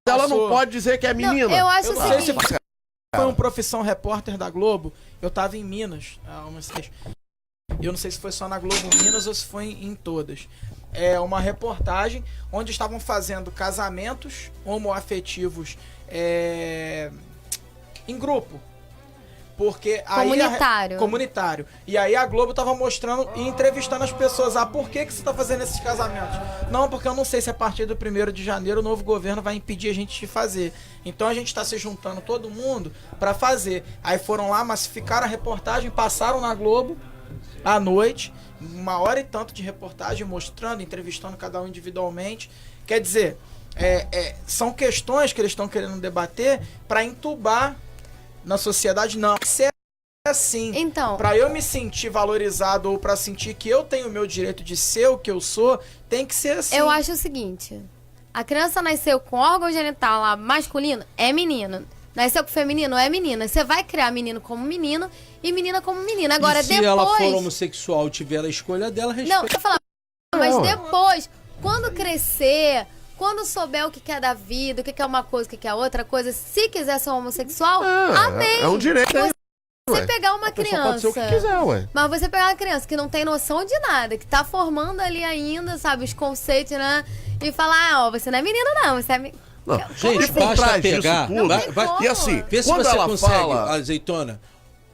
ela não pode dizer que é menina. Não, eu acho o seguinte. Foi um Profissão Repórter da Globo. Eu tava em Minas, eu não sei se foi só na Globo Minas ou se foi em todas. É uma reportagem onde estavam fazendo casamentos homoafetivos em grupo. Porque aí comunitário. E aí a Globo tava mostrando e entrevistando as pessoas. Por que você tá fazendo esses casamentos? Não, porque eu não sei se a partir do 1º de janeiro o novo governo vai impedir a gente de fazer. Então a gente tá se juntando todo mundo pra fazer. Aí foram lá, massificaram a reportagem, passaram na Globo à noite, 1h e tanto de reportagem, mostrando, entrevistando cada um individualmente. Quer dizer, são questões que eles estão querendo debater pra entubar na sociedade. Não, se é assim, então, pra eu me sentir valorizado ou pra sentir que eu tenho o meu direito de ser o que eu sou, tem que ser assim. Eu acho o seguinte, a criança nasceu com órgão genital lá masculino, é menino. Nasceu com feminino, é menina. Você vai criar menino como menino e menina como menina. Agora, e se depois... ela for homossexual e tiver a escolha dela, respeita. Não, eu falar, mas depois, quando crescer... Quando souber o que é da vida, o que é uma coisa, o que é outra coisa, se quiser ser homossexual, amém. É um direito aí. Você pegar uma criança. Pode ser o que quiser, ué. Mas você pegar uma criança que não tem noção de nada, que tá formando ali ainda, sabe, os conceitos, né? E falar, você não é menino, não, você é Não, gente, basta pegar. E assim, vê se você consegue, Azeitona,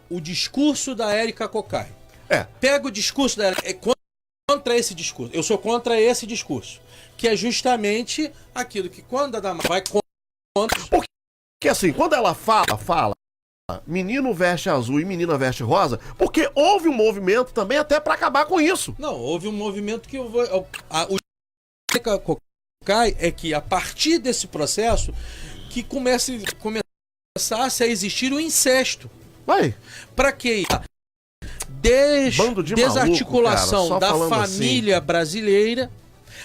o discurso da Érica Cocai. Pega o discurso da Érica. Contra esse discurso. Eu sou contra esse discurso. Que é justamente aquilo que quando a Damares vai contra... Porque assim, quando ela fala, menino veste azul e menina veste rosa, porque houve um movimento também até pra acabar com isso. Não, houve um movimento que eu vou... O é que a partir desse processo que começasse a existir o incesto. Pra quê? Desarticulação maluco, cara, da família brasileira.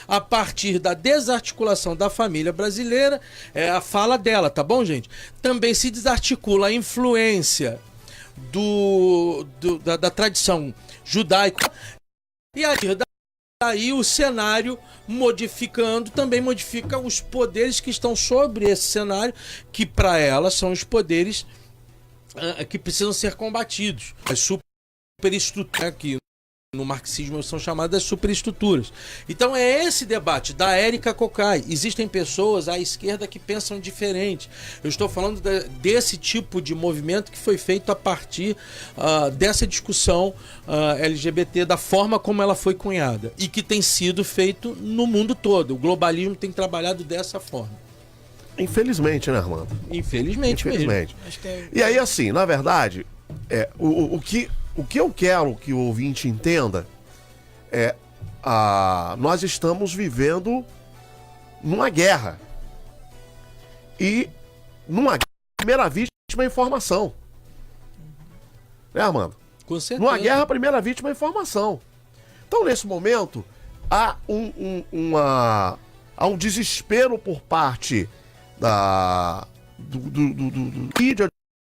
A partir da desarticulação da família brasileira, a fala dela, tá bom, gente? Também se desarticula a influência da tradição judaica. E aí o cenário também modifica os poderes que estão sobre esse cenário, que para ela são os poderes que precisam ser combatidos. As superestruturas que no marxismo são chamadas superestruturas. Então é esse debate da Érica Cocai. Existem pessoas à esquerda que pensam diferente. Eu estou falando desse tipo de movimento que foi feito a partir dessa discussão LGBT, da forma como ela foi cunhada e que tem sido feito no mundo todo. O globalismo tem trabalhado dessa forma. Infelizmente, né, Armando? Infelizmente. Mesmo. E aí, assim, na verdade, o que eu quero que o ouvinte entenda nós estamos vivendo numa guerra. E numa guerra, a primeira vítima é a informação. Né, Armando? Com certeza. Numa guerra, a primeira vítima é a informação. Então, nesse momento, há um desespero por parte do mídia,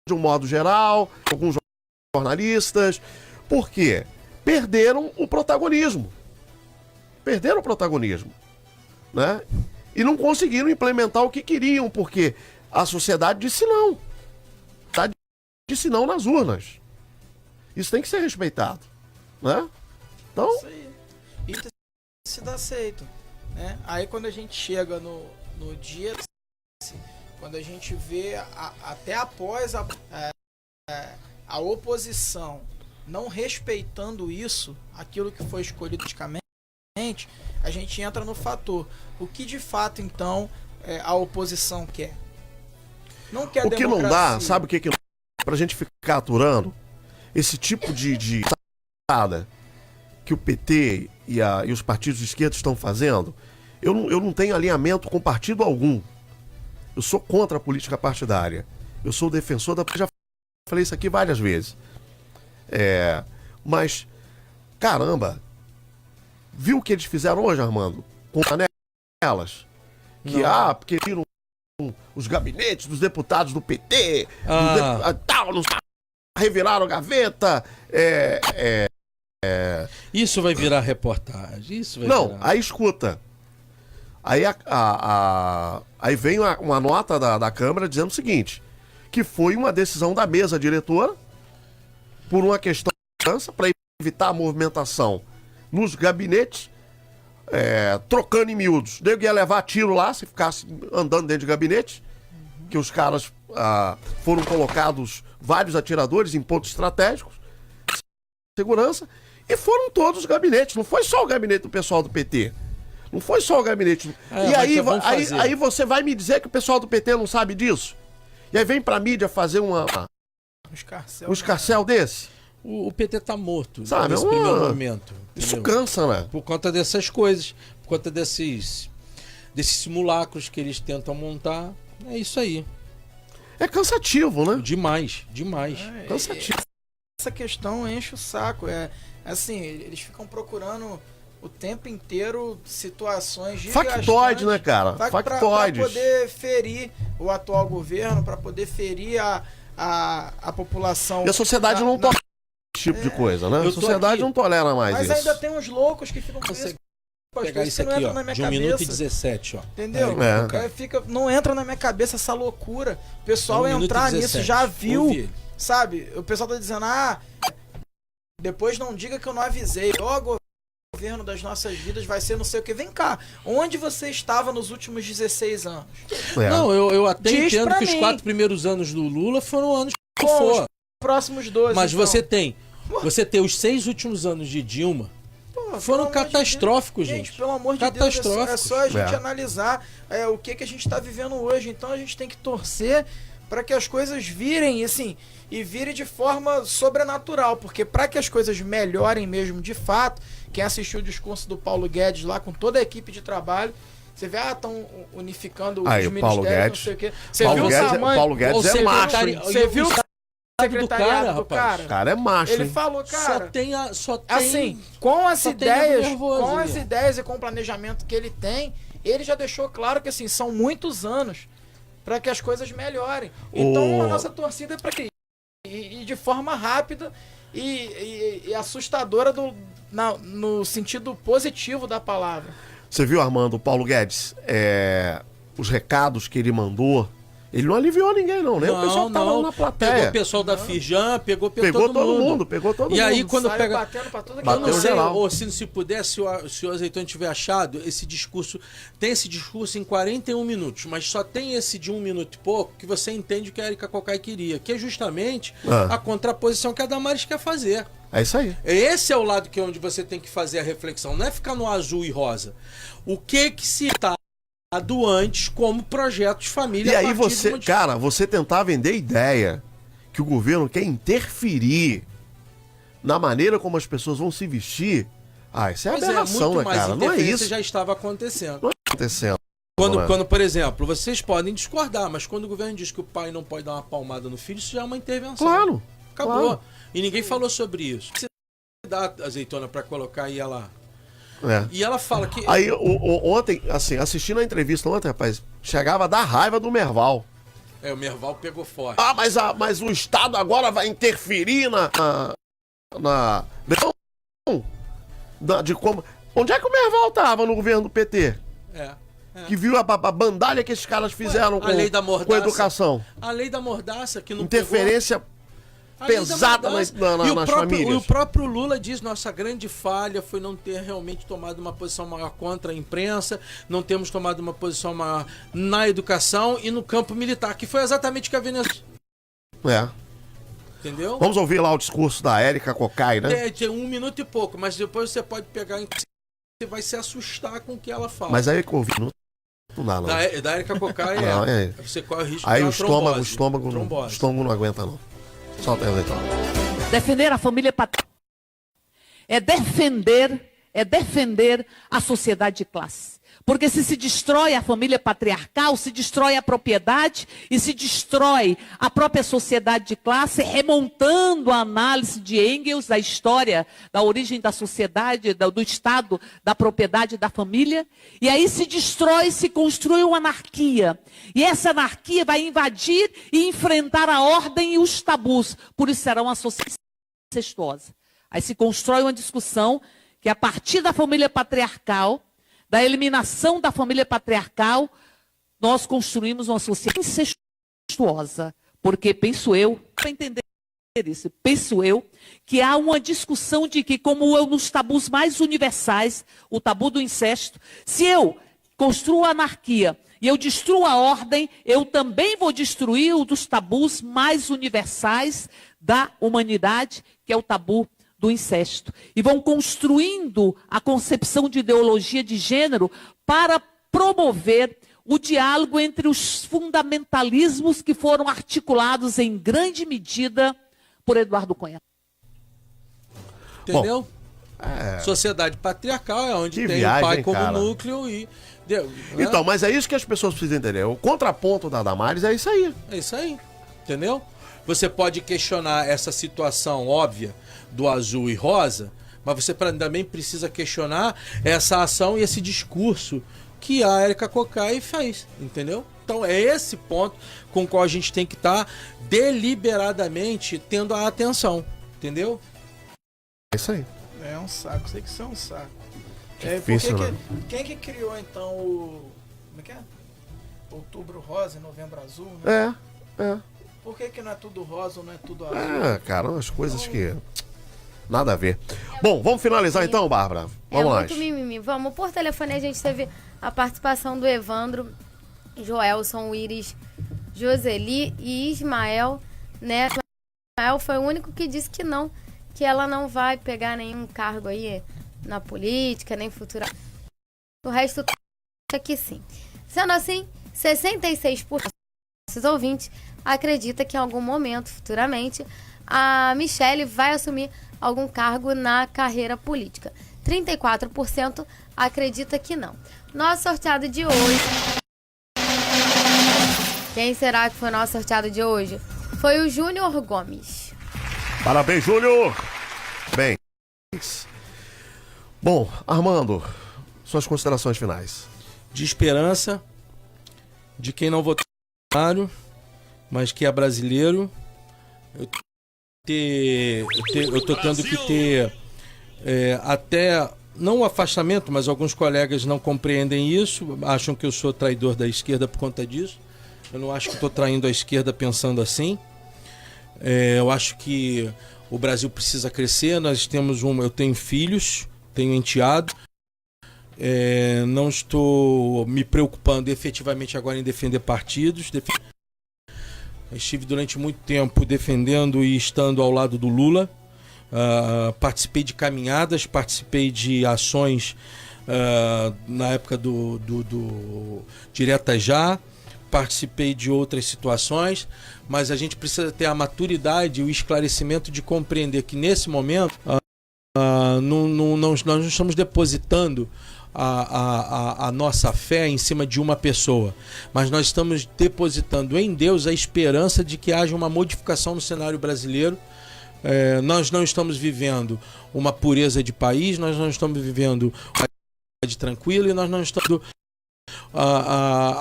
de um modo geral, alguns jornalistas. Por quê? Perderam o protagonismo. Né? E não conseguiram implementar o que queriam, porque a sociedade disse não. Disse não nas urnas. Isso tem que ser respeitado. Né? Então... Isso aí. E tem sido aceito. Né? Aí quando a gente chega no dia... Quando a gente vê até após a oposição não respeitando aquilo que foi escolhido politicamente, a gente entra no fator. O que de fato, então, a oposição quer? Não quer democracia. O que não dá, sabe o que não dá? Pra gente ficar aturando esse tipo de que o PT e os partidos de esquerda estão fazendo, eu não tenho alinhamento com partido algum. Eu sou contra a política partidária. Eu sou defensor da... Já falei isso aqui várias vezes. Mas, caramba, viu o que eles fizeram hoje, Armando? Com panelas? Porque viram os gabinetes dos deputados do PT, reviraram gaveta. Isso vai virar reportagem. Aí escuta. Aí vem uma nota da Câmara dizendo o seguinte, que foi uma decisão da mesa diretora por uma questão para evitar a movimentação nos gabinetes, trocando em miúdos. Nego ia levar tiro lá se ficasse andando dentro de gabinete. que os caras foram colocados vários atiradores em pontos estratégicos, segurança, e foram todos os gabinetes. Não foi só o gabinete do pessoal do PT. Não foi só o gabinete. E aí você vai me dizer que o pessoal do PT não sabe disso? E aí vem pra mídia fazer um escarcel desse? O PT tá morto, sabe, nesse primeiro momento. Isso cansa, né? Por conta dessas coisas, por conta desses simulacros que eles tentam montar. É isso aí. É cansativo, né? Demais. Cansativo. Essa questão enche o saco. Assim, eles ficam procurando o tempo inteiro situações de factoide, né, cara? Factoides. Pra poder ferir o atual governo, para poder ferir a população. E a sociedade não tolera esse tipo de coisa, né? A sociedade não tolera mais isso. Mas ainda tem uns loucos que ficam presos. Pegar isso aqui, ó, de 1 minuto e 17, ó. Entendeu? Não entra na minha cabeça essa loucura. O pessoal entrar nisso, já viu, sabe? O pessoal tá dizendo, depois não diga que eu não avisei. Ó, governo das nossas vidas vai ser não sei o que. Vem cá, onde você estava nos últimos 16 anos? Não, eu até entendo que os 4 primeiros anos do Lula foram anos que for. Os próximos 12. Mas então, você tem os 6 últimos anos de Dilma. Foram catastróficos, gente. Pelo amor de Deus, é só a gente analisar o que a gente está vivendo hoje. Então a gente tem que torcer para que as coisas virem, assim, e virem de forma sobrenatural. Porque para que as coisas melhorem mesmo de fato, quem assistiu o discurso do Paulo Guedes lá com toda a equipe de trabalho, você vê, estão unificando os ministérios, não sei o quê. Você viu o tamanho? Paulo Guedes é macho. Você viu o secretariado do cara? O cara é macho. Ele falou, cara, só tem assim, com as ideias e com o planejamento que ele tem, ele já deixou claro que assim, são muitos anos para que as coisas melhorem. Então a nossa torcida é para que e de forma rápida e assustadora no sentido positivo da palavra. Você viu, Armando, o Paulo Guedes, os recados que ele mandou? Ele não aliviou ninguém, não, né? O pessoal que tava lá na plateia. Pegou o pessoal da Firjan, pegou todo mundo. Pegou todo mundo. E aí, quando pega. Batendo pra tudo que eu não sei, se puder, se o Azeitona tiver achado, esse discurso em 41 minutos, mas só tem esse de 1 minuto e pouco que você entende o que a Érica Cocai queria, que é justamente a contraposição que a Damares quer fazer. É isso aí. Esse é o lado onde você tem que fazer a reflexão, não é ficar no azul e rosa. O que se está antes como projetos família. E aí você tentar vender a ideia que o governo quer interferir na maneira como as pessoas vão se vestir. Isso é aberração, né, cara? Não é isso. Já estava acontecendo. Não é acontecendo. Quando, por exemplo, vocês podem discordar, mas quando o governo diz que o pai não pode dar uma palmada no filho, isso já é uma intervenção. Claro. Acabou. Claro. E ninguém falou sobre isso. Você dá Azeitona para colocar aí ela... E ela fala que... Aí, ontem, assim, assistindo a entrevista ontem, rapaz, chegava a dar raiva do Merval. O Merval pegou forte. Mas o Estado agora vai interferir de como... Onde é que o Merval tava no governo do PT? Que viu a bandalha que esses caras fizeram com a educação. A lei da mordaça que não interferência... pesada nas famílias. E o próprio Lula diz, nossa grande falha foi não ter realmente tomado uma posição maior contra a imprensa, não temos tomado uma posição maior na educação e no campo militar, que foi exatamente o que a Venezuela... Entendeu? Vamos ouvir lá o discurso da Érica Cocai, né? Tem 1 minuto e pouco, mas depois você pode pegar e você vai se assustar com o que ela fala. Mas aí que eu ouvi, não dá, não. Da Érica Cocai você corre o risco de o estômago não aguenta, não. Solta aí, então. Defender a família patriarcal é defender a sociedade de classe. Porque se destrói a família patriarcal, se destrói a propriedade e se destrói a própria sociedade de classe, remontando a análise de Engels da história, da origem da sociedade, do Estado, da propriedade, da família. E aí se destrói, se constrói uma anarquia. E essa anarquia vai invadir e enfrentar a ordem e os tabus. Por isso será uma sociedade incestuosa. Aí se constrói uma discussão que a partir da família patriarcal, da eliminação da família patriarcal, nós construímos uma sociedade incestuosa. Porque, penso eu, para entender isso, penso eu, que há uma discussão de que, como nos tabus mais universais, o tabu do incesto, se eu construo a anarquia e eu destruo a ordem, eu também vou destruir um dos tabus mais universais da humanidade, que é o tabu do incesto. E vão construindo a concepção de ideologia de gênero para promover o diálogo entre os fundamentalismos que foram articulados em grande medida por Eduardo Cunha. Entendeu? Bom, Sociedade patriarcal é onde que tem viagem, o pai como cara. núcleo e... né? Então, mas é isso que as pessoas precisam entender. O contraponto da Damares é isso aí. É isso aí, entendeu? Você pode questionar essa situação óbvia do azul e rosa, mas você também precisa questionar essa ação e esse discurso que a Érica Cocai faz, entendeu? Então é esse ponto com o qual a gente tem que estar deliberadamente tendo a atenção, entendeu? É isso aí. É um saco, sei que isso é um saco. Difícil, né? Quem que criou então o... Como é que é? Outubro rosa e novembro azul, né? É. Por que não é tudo rosa ou não é tudo azul? Cara, umas coisas que... Nada a ver. Bom, vamos finalizar então, Bárbara. Vamos lá. Muito mimimi. Vamos, por telefone a gente teve a participação do Evandro, Joelson, Iris, Joseli e Ismael, né? Ismael foi o único que disse que ela não vai pegar nenhum cargo aí na política, nem futura. O resto acha que sim. Sendo assim, 66% dos ouvintes acredita que em algum momento, futuramente, a Michelle vai assumir algum cargo na carreira política. 34% acredita que não. Nosso sorteado de hoje... Quem será que foi o nosso sorteado de hoje? Foi o Júnior Gomes. Parabéns, Júnior! Bem. Bom, Armando, suas considerações finais. De esperança, de quem não votou no Bolsonaro, mas que é brasileiro. Eu tô tendo que ter até, não um afastamento, mas alguns colegas não compreendem isso, acham que eu sou traidor da esquerda por conta disso. Eu não acho que estou traindo a esquerda pensando assim. Eu acho que o Brasil precisa crescer. Eu tenho filhos, tenho enteado. Não estou me preocupando efetivamente agora em defender partidos. Estive durante muito tempo defendendo e estando ao lado do Lula. Participei de caminhadas, participei de ações na época do Direta Já. Participei de outras situações, mas a gente precisa ter a maturidade e o esclarecimento de compreender que nesse momento nós não estamos depositando a nossa fé em cima de uma pessoa, mas nós estamos depositando em Deus a esperança de que haja uma modificação no cenário brasileiro. Nós não estamos vivendo uma pureza de país, nós não estamos vivendo uma cidade tranquila e nós não estamos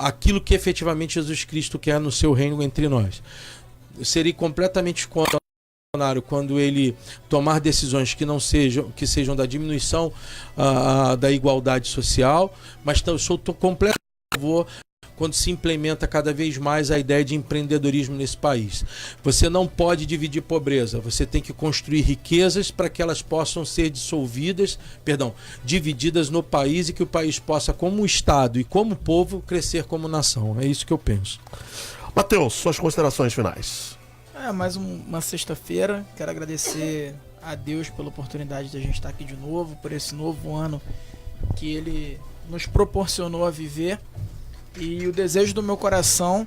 aquilo que efetivamente Jesus Cristo quer no seu reino entre nós. Eu serei completamente contra o Bolsonaro quando ele tomar decisões que sejam da diminuição da igualdade social, mas eu sou completamente a favor quando se implementa cada vez mais a ideia de empreendedorismo nesse país. Você não pode dividir pobreza, você tem que construir riquezas para que elas possam ser divididas no país e que o país possa, como Estado e como povo, crescer como nação. É isso que eu penso. Matheus, suas considerações finais. Mais uma sexta-feira. Quero agradecer a Deus pela oportunidade de a gente estar aqui de novo, por esse novo ano que Ele nos proporcionou a viver. E o desejo do meu coração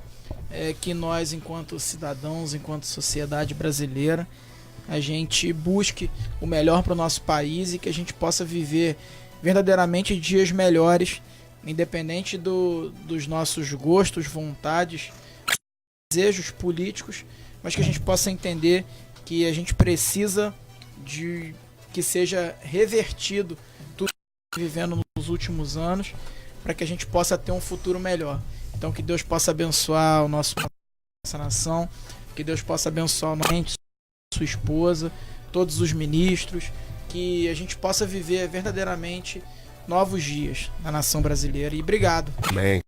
é que nós, enquanto cidadãos, enquanto sociedade brasileira, a gente busque o melhor para o nosso país e que a gente possa viver verdadeiramente dias melhores, independente dos nossos gostos, vontades, desejos políticos, mas que a gente possa entender que a gente precisa de que seja revertido tudo que estamos vivendo nos últimos anos, para que a gente possa ter um futuro melhor. Então que Deus possa abençoar a nossa nação, que Deus possa abençoar a sua esposa, todos os ministros, que a gente possa viver verdadeiramente novos dias na nação brasileira. E obrigado. Amém.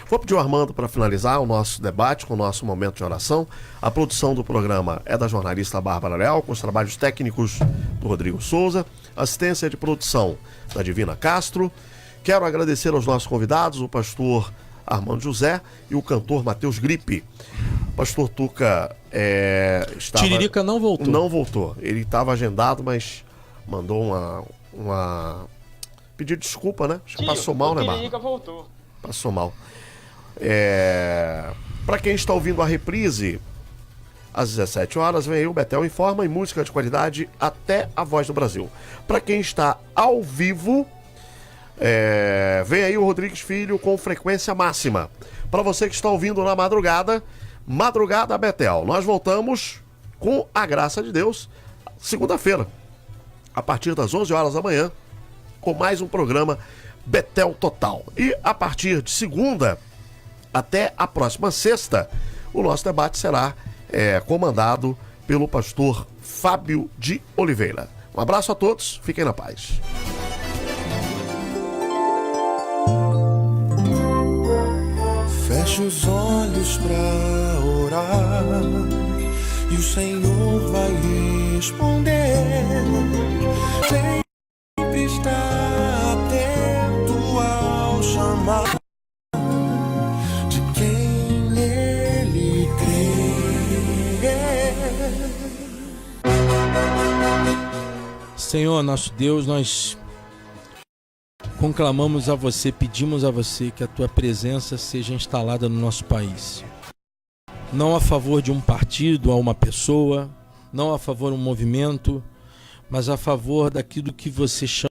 Vou pedir ao Armando para finalizar o nosso debate com o nosso momento de oração. A produção do programa é da jornalista Bárbara Leal, com os trabalhos técnicos do Rodrigo Souza, assistência de produção da Divina Castro. Quero agradecer aos nossos convidados, o pastor Armando José e o cantor Matheus Gripe. O pastor Tuca Tiririca não voltou. Não voltou. Ele estava agendado, mas mandou uma... Pediu desculpa, né? Acho que passou mal, né, Marcos? Tiririca voltou. Passou mal. Para quem está ouvindo a reprise, às 17 horas, vem aí o Betel Informa e música de qualidade até a Voz do Brasil. Para quem está ao vivo, vem aí o Rodrigues Filho com Frequência Máxima. Para você que está ouvindo na madrugada, Madrugada Betel. Nós voltamos com a graça de Deus, segunda-feira, a partir das 11 horas da manhã, com mais um programa Betel Total. E a partir de segunda até a próxima sexta, o nosso debate será comandado pelo pastor Fábio de Oliveira. Um abraço a todos, fiquem na paz. Feche os olhos pra orar e o Senhor vai responder. Sempre está atento ao chamar de quem Ele crê. Senhor, nosso Deus, nós conclamamos a você, pedimos a você que a tua presença seja instalada no nosso país. Não a favor de um partido, a uma pessoa, não a favor de um movimento, mas a favor daquilo que você chama